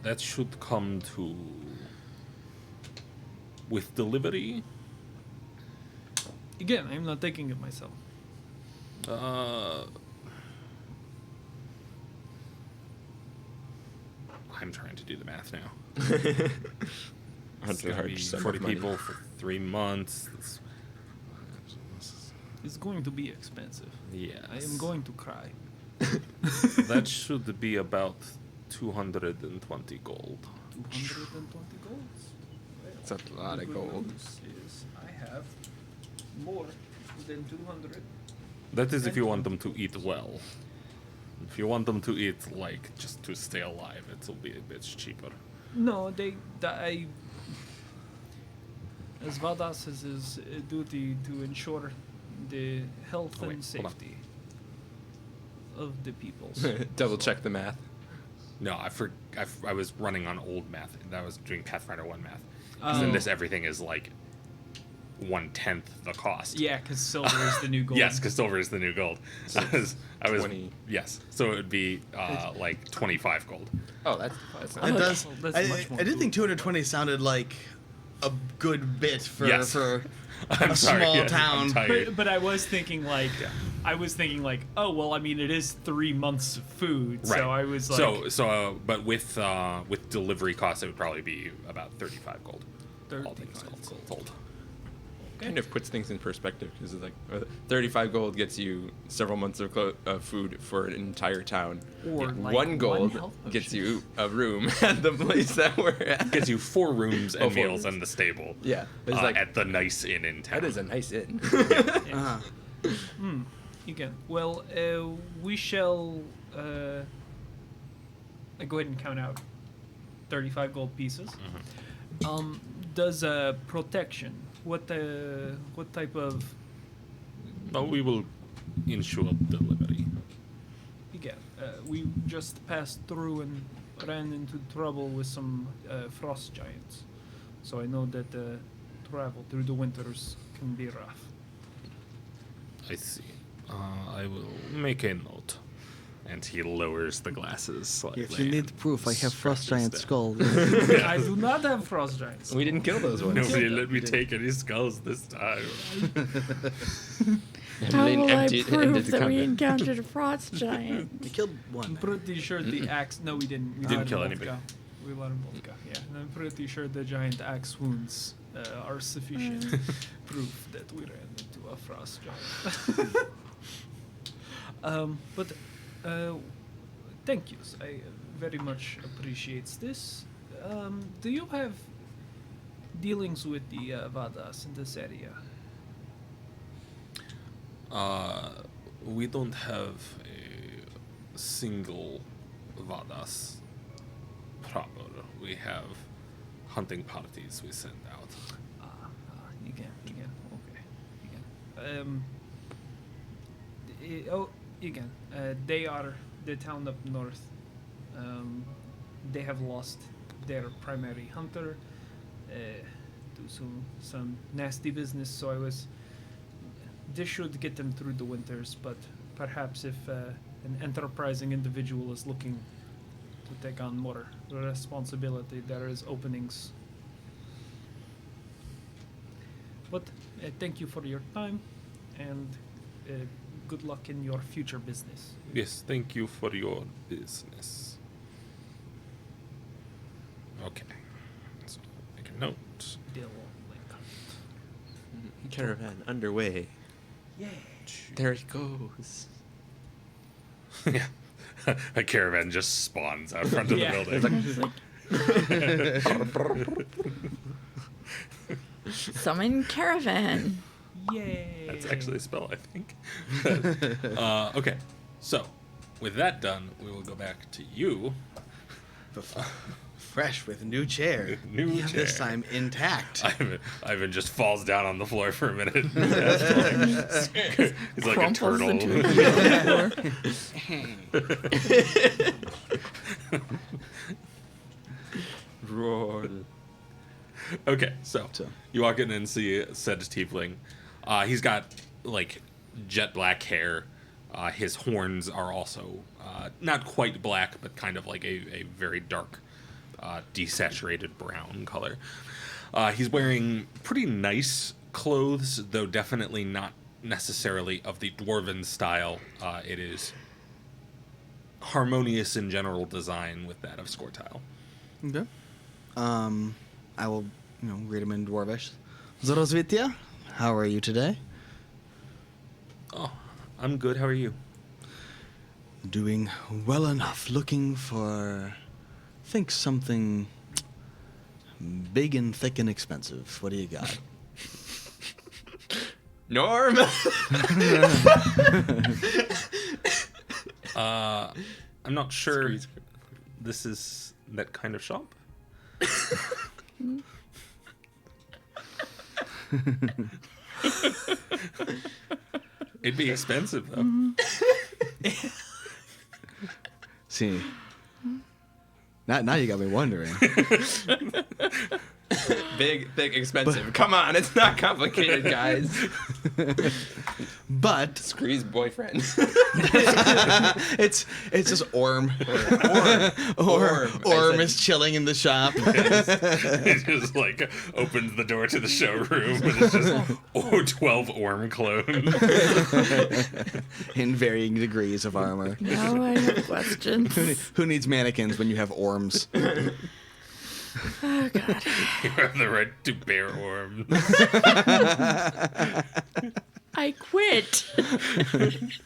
that should come to with delivery. Again, I'm not taking it myself. I'm trying to do the math now. That's It's gonna be 40 people for 3 months. It's going to be expensive. Yes. I am going to cry. That should be about 220 gold. 220 golds? That's a lot of Good gold. news is I have more than 200. That is if you want them to eat well. If you want them to eat, just to stay alive, it'll be a bit cheaper. No, as Vadas has his duty to ensure the health Oh, wait, and hold on. safety of the peoples. Double check the math. No, I was running on old math. I was doing Pathfinder 1 math. Because in this, everything is 1/10 the cost. Yeah, because silver is the new gold. Yes, because silver is the new gold. I was 20. Yes, so it would be 25 gold. Oh, that's It not does. That's I, much more I did think doable. 220 sounded like a good bit for Yes. for I'm a sorry, small yeah, I'm town. tired. But I was thinking oh well, I mean it is 3 months of food, Right. so I was like but with delivery costs, it would probably be about 35 gold. All things 35 told. kind of puts things in perspective because it's 35 gold gets you several months of food for an entire town. Or, Yeah, like, 1 gold health gets potion. you a room at the place that we're at. Gives you 4 rooms and 4 meals rooms. and the stable. Yeah, it's At the nice inn in town. that is a nice inn. Uh-huh. again. Well, we shall go ahead and count out 35 gold pieces. Does protection? What type of? No, we will ensure delivery. Again, we just passed through and ran into trouble with some frost giants, so I know that travel through the winters can be rough. I see. I will make a note. And he lowers the glasses slightly. If you need proof, I have frost giant skull. I do not have frost giants. We didn't kill those ones. Nobody let me take any skulls this time. How Lane will I emptied prove the that we convent. encountered a frost giant? We killed I'm one. pretty sure the axe. No, we didn't. We Didn't let kill them both anybody. go. We let them both go. Yeah, and I'm pretty sure the giant axe wounds are sufficient proof that we ran into a frost giant. But thank you. I very much appreciates this. Do you have dealings with the Vadas in this area? We don't have a single Vadas proper. We have hunting parties we send out. Again, okay. They are the town up north. They have lost their primary hunter to some nasty business. So this should get them through the winters. But perhaps if an enterprising individual is looking to take on more responsibility, there is openings. But thank you for your time, and good luck in your future business. Yes, thank you for your business. Okay. So make a note. Deal like Caravan underway. Yay! There it goes. Yeah. A caravan just spawns out front of Yeah. the building. It's like- Summon caravan. Yay! That's actually a spell, I think. Okay, so with that done, we will go back to you. Fresh with new chair. New chair. This time intact. Ivan just falls down on the floor for a minute. He's like a Crumples turtle. into a Roar. Okay, so you walk in and see said tiefling. He's got like jet black hair. His horns are also not quite black, but kind of like a very dark, desaturated brown color. He's wearing pretty nice clothes, though definitely not necessarily of the dwarven style. It is harmonious in general design with that of Skortile. Okay. I will, read him in Dwarvish. Zorosvitya, how are you today? Oh, I'm good. How are you? Doing well enough. Looking for, think something big and thick and expensive. What do you got? Norm. I'm not sure this is that kind of shop. It'd be expensive, though. See, now you got me wondering. Big, thick, expensive. Come on, it's not complicated, guys. But Scree's boyfriend. it's just Orm. Orm. Orm is chilling in the shop. He just like opens the door to the showroom and it's just 12 Orm clones. In varying degrees of armor. Now I have questions. Who needs mannequins when you have Orms? Oh, God. You have the right to bear Orms. I quit.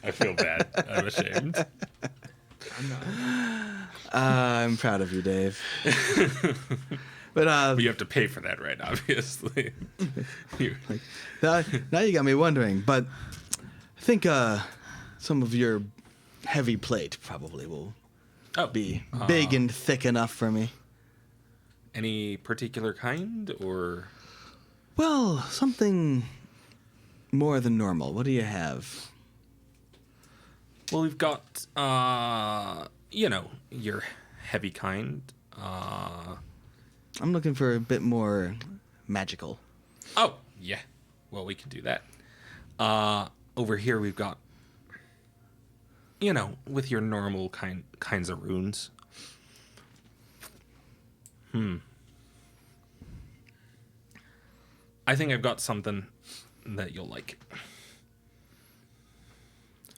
I feel bad. I'm ashamed. I'm proud of you, Dave. But But you have to pay for that, right? Obviously. now you got me wondering. But I think some of your heavy plate probably will be big and thick enough for me. Any particular kind, or? Well, something more than normal. What do you have? Well, we've got, your heavy kind. I'm looking for a bit more magical. Oh, yeah. Well, we can do that. Over here we've got, with your normal kinds of runes. I think I've got something that you'll like.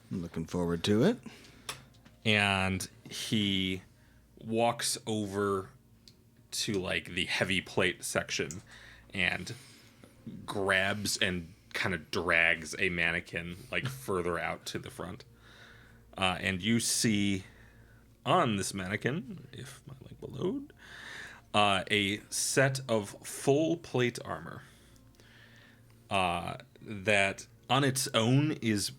I'm looking forward to it. And he walks over to like the heavy plate section and grabs and kind of drags a mannequin like further out to the front. And you see on this mannequin, if my link will load, a set of full plate armor that on its own is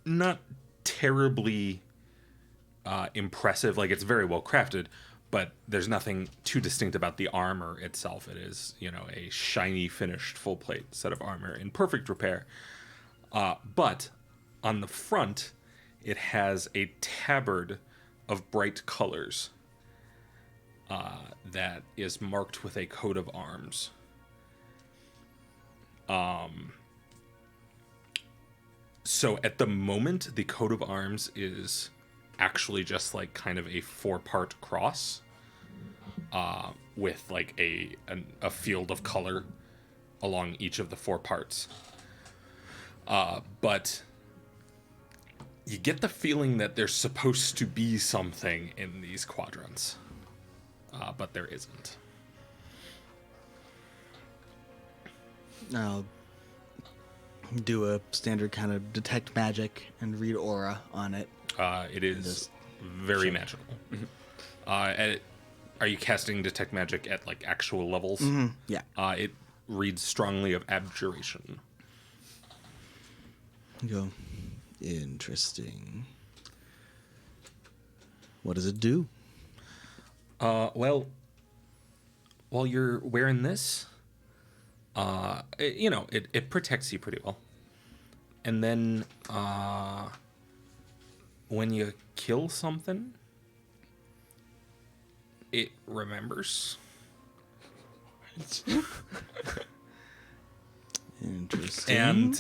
not terribly impressive. Like, it's very well crafted, but there's nothing too distinct about the armor itself. It is, a shiny finished full plate set of armor in perfect repair. But on the front, it has a tabard of bright colors that is marked with a coat of arms. So at the moment, the coat of arms is actually just like kind of a 4-part cross with like a field of color along each of the 4 parts. But you get the feeling that there's supposed to be something in these quadrants, but there isn't. I'll do a standard kind of detect magic and read aura on it. It is very magical. Are you casting detect magic at like actual levels? Yeah. It reads strongly of abjuration. Go. Interesting. What does it do? Well, while you're wearing this, it protects you pretty well. And then, when you kill something, it remembers. Interesting. And,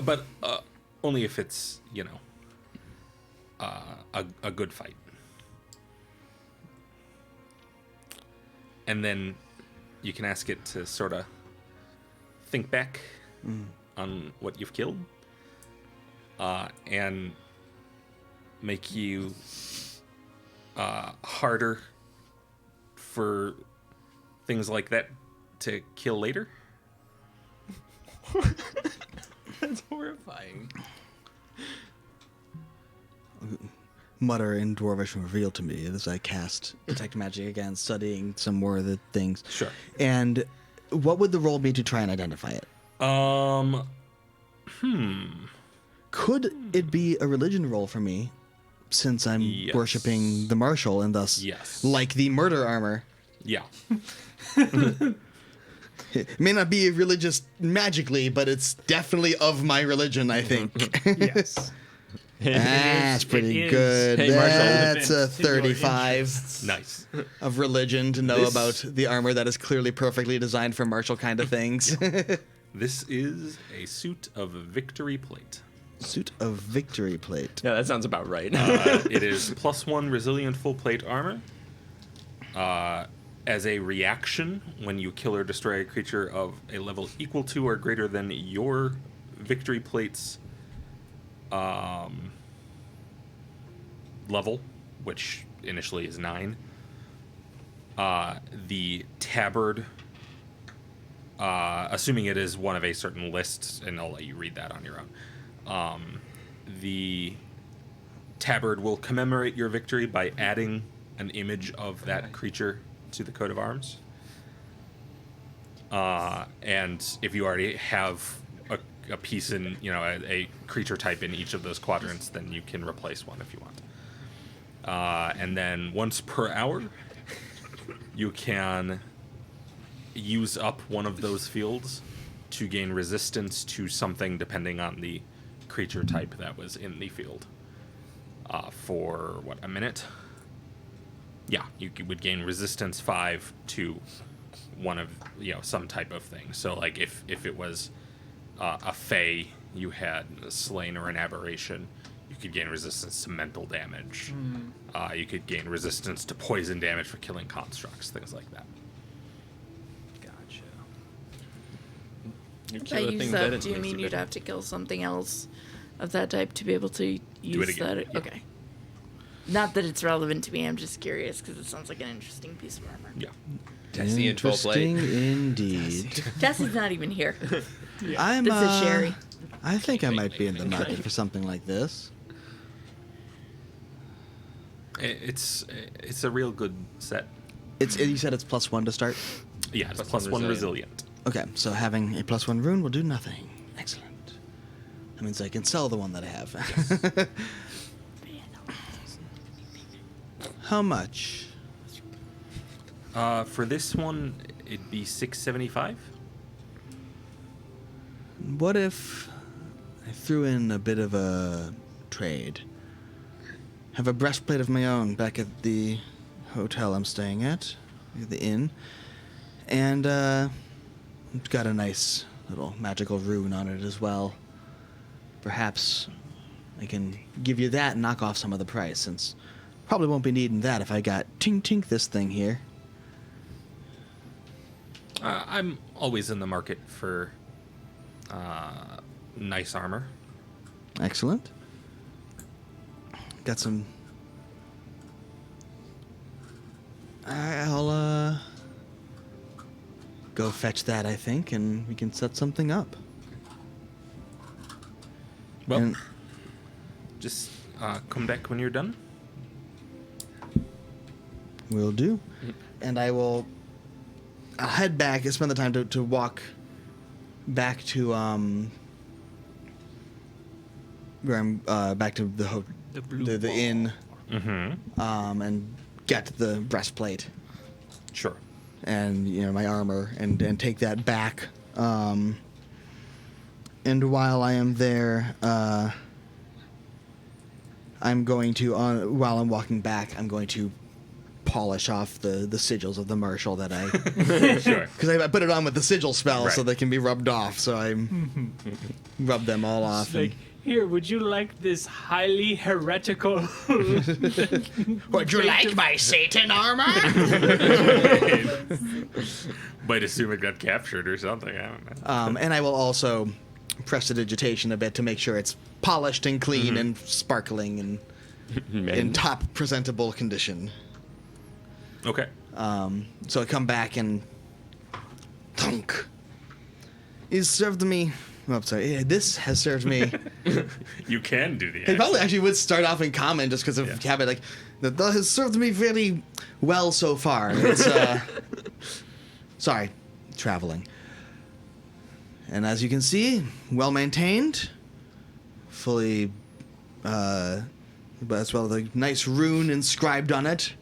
but only if it's, a good fight. And then you can ask it to sort of think back on what you've killed, and make you harder for things like that to kill later. That's horrifying. Mutter in Dwarvish revealed to me as I cast Detect Magic again, studying some more of the things. Sure. And what would the roll be to try and identify it? Could it be a religion roll for me, since I'm Yes. worshipping the martial and thus, Yes. like the murder armor, Yeah. it may not be religious magically, but it's definitely of my religion, I think. Yes. That's pretty is. good. Hey, Marshall. That's a Defense in your 35 interests. Nice. of religion to know This- about the armor that is clearly perfectly designed for martial kind of things. This is a suit of victory plate. Suit of victory plate. Yeah, that sounds about right. It is +1 resilient full plate armor. As a reaction, when you kill or destroy a creature of a level equal to or greater than your victory plate's level, which initially is 9, the tabard, assuming it is one of a certain list, and I'll let you read that on your own, the tabard will commemorate your victory by adding an image of that creature to the coat of arms. And if you already have a piece in, a creature type in each of those quadrants, then you can replace one if you want. And then once per hour, you can use up one of those fields to gain resistance to something depending on the creature type that was in the field. For, a minute? Yeah, you would gain resistance 5 to one of, some type of thing. So, like, if it was a fey you had slain or an aberration, you could gain resistance to mental damage. You could gain resistance to poison damage for killing constructs, things like that. Gotcha. You If kill I a use thing that, dead, it do you makes mean you'd better. have to kill something else of that type to be able to use again, that? yeah. Okay. Not that it's relevant to me, I'm just curious because it sounds like an interesting piece of armor. Yeah. Tessie in full plate. Interesting indeed. Tessie's not even here. I'm, This is Sherry. I think I might be in the market for something like this. It's a real good set. You said it's +1 to start? Yeah, it's +1 +1 resilient. Okay, so having a +1 rune will do nothing. Excellent. That means I can sell the one that I have. How much? For this one, it'd be $675. What if I threw in a bit of a trade? Have a breastplate of my own back at the hotel I'm staying at, the inn, and it's got a nice little magical rune on it as well. Perhaps I can give you that and knock off some of the price, since probably won't be needing that if I got tink this thing here. I'm always in the market for nice armor. Excellent. Got some. I'll go fetch that, I think, and we can set something up. Well, And- just come back when you're done. Will do. And I will I'll head back and spend the time to walk back to where I'm back to the inn, and get the breastplate Sure. and my armor and take that back. And while I am there, I'm going to while I'm walking back, I'm going to polish off the sigils of the marshal that I Sure. because I put it on with the sigil spell so Right. they can be rubbed off. So I rub them all off. Like, here, would you like this highly heretical? Would you like my Satan armor? Might assume it got captured or something. I don't know. And I will also prestidigitation a bit to make sure it's polished and clean and sparkling and in top presentable condition. Okay. So I come back and thunk. He's served me. Oh, sorry. This has served me. You can do the He accent. probably actually would start off in common just because of Yeah. habit. Like, that has served me very well so far. It's sorry, traveling. And as you can see, well maintained, fully, but as well the nice rune inscribed on it,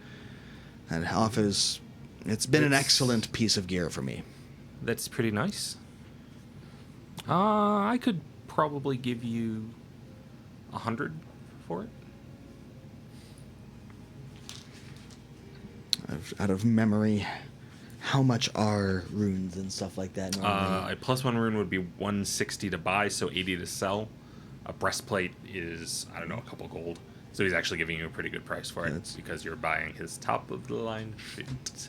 and offers. It's been an excellent piece of gear for me. That's pretty nice. I could probably give you 100 for it. Out of memory, how much are runes and stuff like that normally? A +1 rune would be 160 to buy, so 80 to sell. A breastplate is, I don't know, a couple gold. So he's actually giving you a pretty good price for it because you're buying his top of the line shit.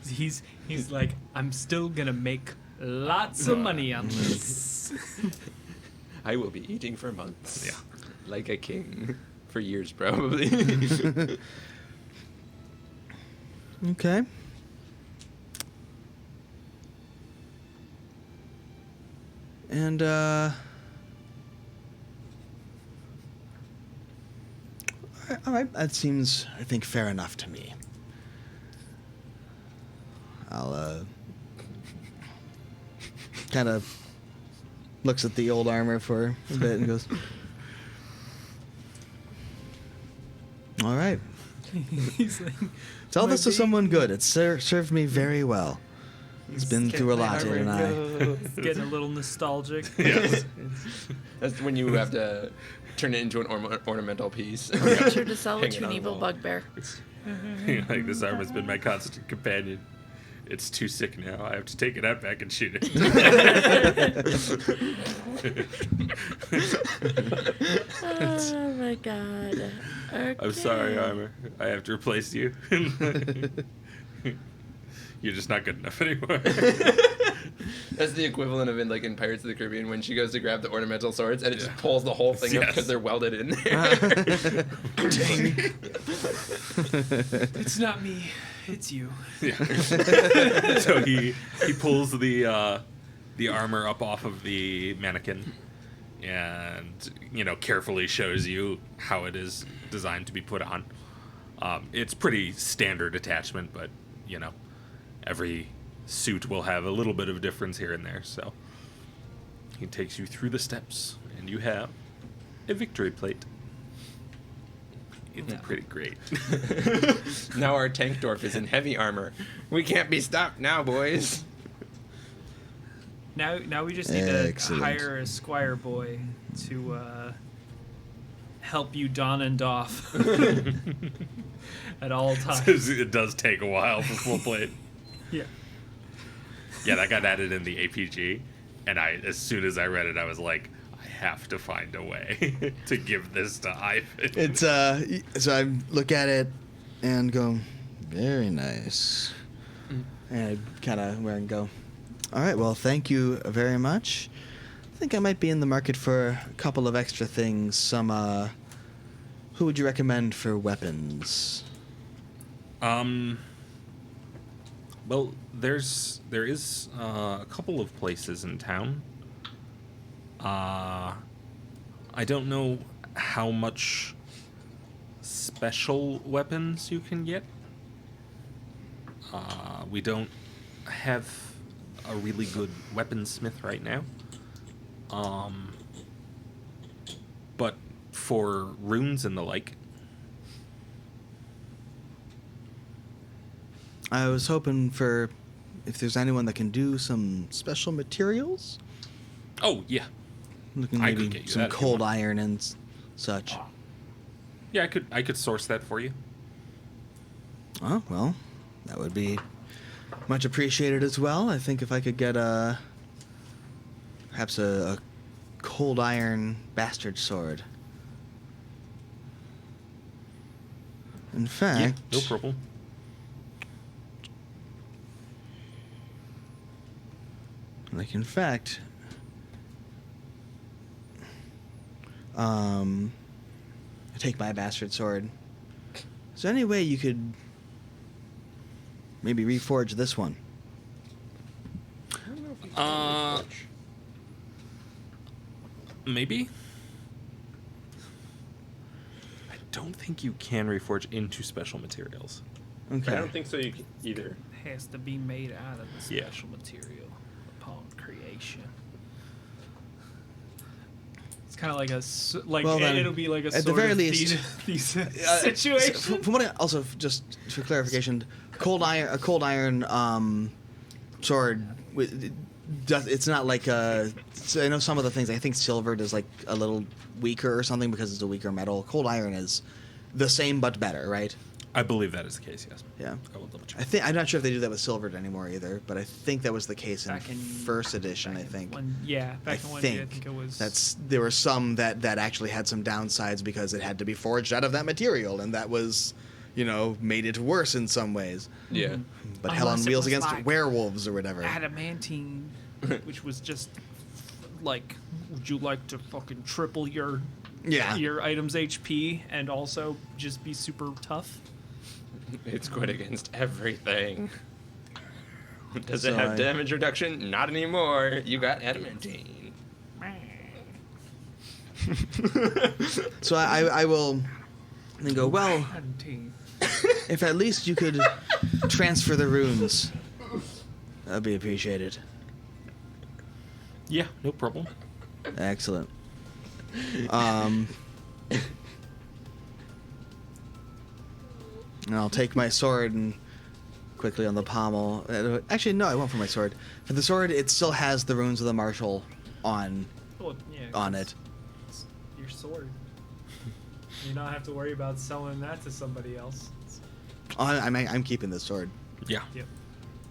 He's like, I'm still gonna make lots of money on this. I will be eating for months. Yeah. Like a king. For years, probably. Okay. And all right, that seems, I think, fair enough to me. I'll kind of looks at the old armor for a bit and goes, all right. He's like, Tell this to "My someone good. It's served me very well. It's been through a lot, armor and I. getting a little nostalgic. Yes. That's when you have to turn it into an ornamental piece. Make sure to sell it Hang to it an on the evil wall. bugbear. Like, this armor's been my constant companion. It's too sick now. I have to take it out back and shoot it. Oh my god. Okay. I'm sorry, armor. I have to replace you. You're just not good enough anymore. That's the equivalent of in Pirates of the Caribbean when she goes to grab the ornamental swords and it just pulls the whole thing up Yes. because they're welded in there. It's not me, it's you. Yeah. So he pulls the armor up off of the mannequin and carefully shows you how it is designed to be put on. It's pretty standard attachment, but every suit will have a little bit of difference here and there. So he takes you through the steps, and you have a victory plate. It's pretty great. Now our tank dwarf is in heavy armor. We can't be stopped now, boys. Now we just need Excellent. to hire a squire boy to help you don and doff at all times. It does take a while for full plate. Yeah. Yeah, that got added in the APG, and as soon as I read it, I was like, I have to find a way to give this to Ivan. It's so I look at it and go, very nice. And I kind of wear and go, all right, well, thank you very much. I think I might be in the market for a couple of extra things. Some who would you recommend for weapons? Well, there is a couple of places in town. I don't know how much special weapons you can get. We don't have a really good weaponsmith right now. But for runes and the like, I was hoping for if there's anyone that can do some special materials. oh yeah, Looking I could maybe get you some that if you cold want. iron and such. yeah, I could source that for you. Oh, well, that would be much appreciated as well. I think if I could get perhaps a cold iron bastard sword. In fact, Yeah, no problem. like in fact, take my bastard sword. Is there any way you could maybe reforge this one? I don't know if you Uh, Maybe. I don't think you can reforge into special materials. Okay. I don't think so either. Has to be made out of the Yeah. special material upon creation. It's kind of like Well, then, it'll be like a at the sort very of least, situation. From what also just for clarification, a cold iron sword. It's not like I know some of the things. I think silver is like a little weaker or something because it's a weaker metal. Cold iron is the same but better, right? I believe that is the case, yes. Yeah. I will double check. I'm not sure if they do that with silver anymore either, but I think that was the case in Back in first edition. I back in think. one- yeah, back in one, I think it was. There were some that actually had some downsides because it had to be forged out of that material, and that was, made it worse in some ways. Yeah. But hell on Unless it wheels was against like werewolves or whatever. adamantine, which was just like, would you like to fucking triple your item's HP and also just be super tough? It's good against everything. Does So it have damage reduction? Not anymore. You got adamantine. So I will then go, well, Adamantine. if at least you could transfer the runes, that'd be appreciated. Yeah, no problem. Excellent. And I'll take my sword and quickly on the pommel. Actually, no, I won't for my sword. For the sword, it still has the runes of the marshal on Well, yeah, on it. it's your sword. You don't have to worry about selling that to somebody else. I'm keeping this sword. Yeah. Yep.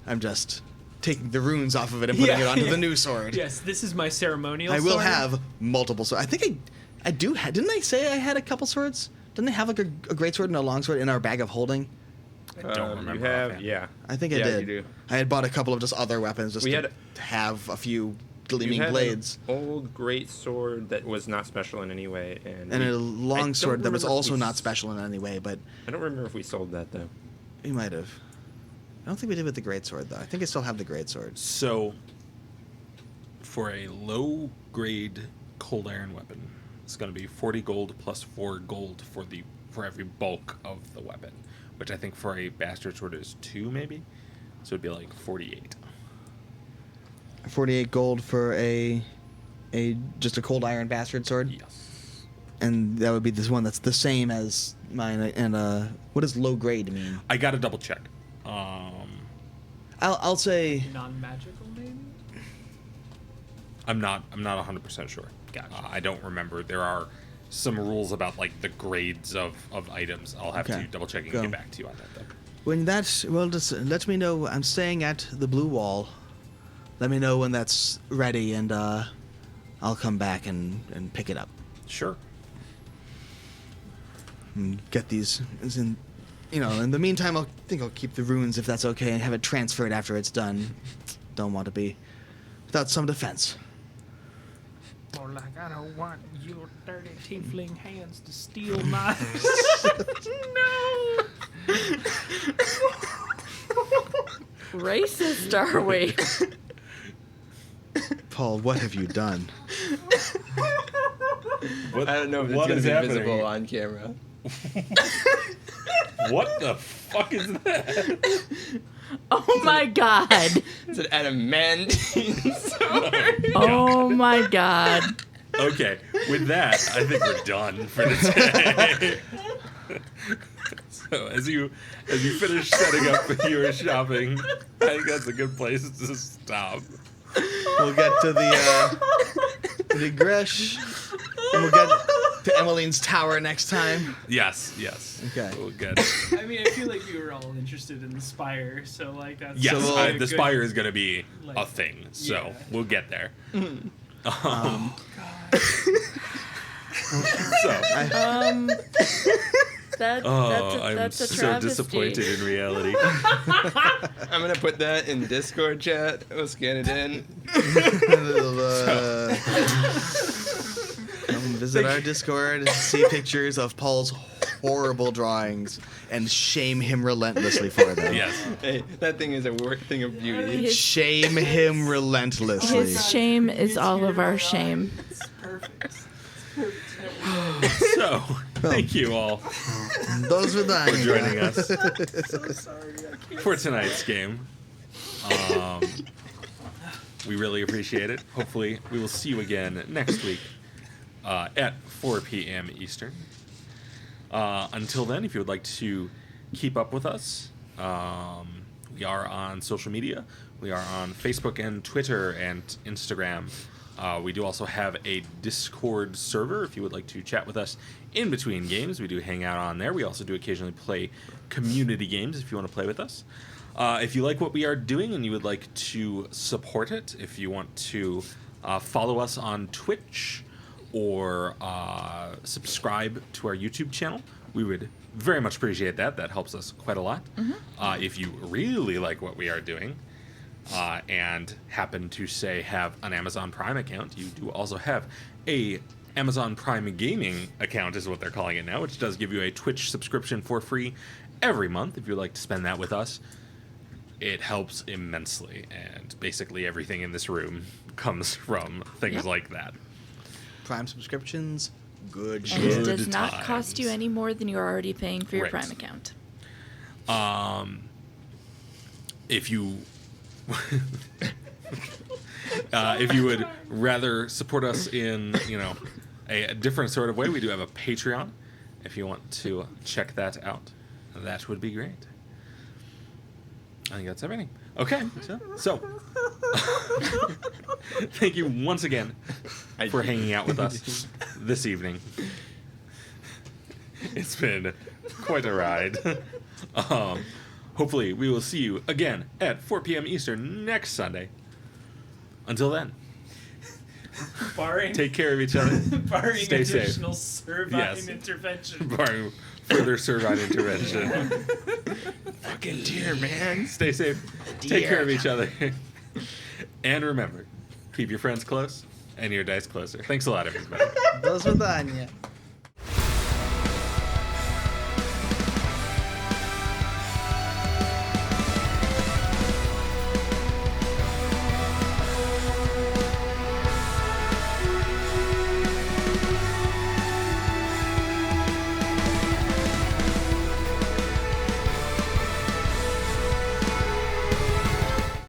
I'm just taking the runes off of it and putting it onto the new sword. Yes, this is my ceremonial I will sword. have multiple swords. I think I do. Didn't I say I had a couple swords? Didn't I have like a great sword and a long sword in our bag of holding? I don't remember. You have, offhand. yeah. I think I Yeah, did. you do. I had bought a couple of just other weapons just We to had- have a few You gleaming had blades. an old great sword that was not special in any way, and And we- a I long don't sword that was remember if also we not s- special in any way, but I don't remember if we sold that though. we might have. I don't think we did with the great sword though. I think I still have the great sword. So, for a low grade cold iron weapon, it's going to be 40 gold plus 4 gold for every bulk of the weapon, which I think for a bastard sword is 2 maybe. So it'd be like 48. 48 gold for just a cold iron bastard sword. Yes. And that would be this one that's the same as mine. And what does low grade mean? I got to double check. I'll say Non-magical, maybe? I'm not 100% sure. Gotcha. I don't remember. There are some rules about like the grades of items. I'll have Okay. to double check and Go. get back to you on that though. when just let me know. I'm staying at the Blue Wall. Let me know when that's ready, and I'll come back and pick it up. Sure. And get these. In the meantime, I'll keep the runes if that's okay, and have it transferred after it's done. Don't want to be without some defense. More like, I don't want your dirty tiefling hands to steal my... No! Racist, are we? Paul, what have you done? What, I don't know if it's what going is to be happening? visible on camera. What the fuck is that? Oh my god. It's an adamantine sword. Oh my god. Okay, with that, I think we're done for the day. So as you finish setting up your shopping, I think that's a good place to stop. We'll get to the Gresh, and we'll get to Emmeline's tower next time. Yes. Okay. Oh, good. I mean, I feel like we were all interested in the spire, so like that's Yes, So a the good- spire is going to be like, a thing, so yeah. we'll get there. That's I'm a so travesty. disappointed in reality. I'm gonna put that in Discord chat. We'll scan it in. Come visit our Discord and see pictures of Paul's horrible drawings and shame him relentlessly for them. Yes. Hey, that thing is a thing of beauty. His- Shame him relentlessly. His shame is all of our shame. It's perfect. So, thank you all Those were the for joining us So sorry. I can't. for tonight's game. We really appreciate it. Hopefully, we will see you again next week at 4 p.m. Eastern. Until then, if you would like to keep up with us, we are on social media. We are on Facebook and Twitter and Instagram. We do also have a Discord server if you would like to chat with us in between games. We do hang out on there. We also do occasionally play community games if you want to play with us. If you like what we are doing and you would like to support it, if you want to follow us on Twitch or subscribe to our YouTube channel, we would very much appreciate that. That helps us quite a lot. If you really like what we are doing, and happen to say have an Amazon Prime account, you do also have a Amazon Prime Gaming account is what they're calling it now, which does give you a Twitch subscription for free every month if you'd like to spend that with us. It helps immensely, and basically everything in this room comes from things like that. Prime subscriptions, good And shit. it Good does not cost you times. any more than you're already paying for your Right. Prime account. If you if you would rather support us in a different sort of way, we do have a Patreon. If you want to check that out, that would be great. I think that's everything. Okay, so thank you once again for hanging out with us this evening. It's been quite a ride. Hopefully, we will see you again at 4 p.m. Eastern next Sunday. Until then, Barring, take care of each other. barring Stay safe. additional servine Yes. intervention. Barring further servine intervention. Fucking deer, man. Stay safe. Take care of each other. And remember, keep your friends close and your dice closer. Thanks a lot, everybody. Those were the Anya.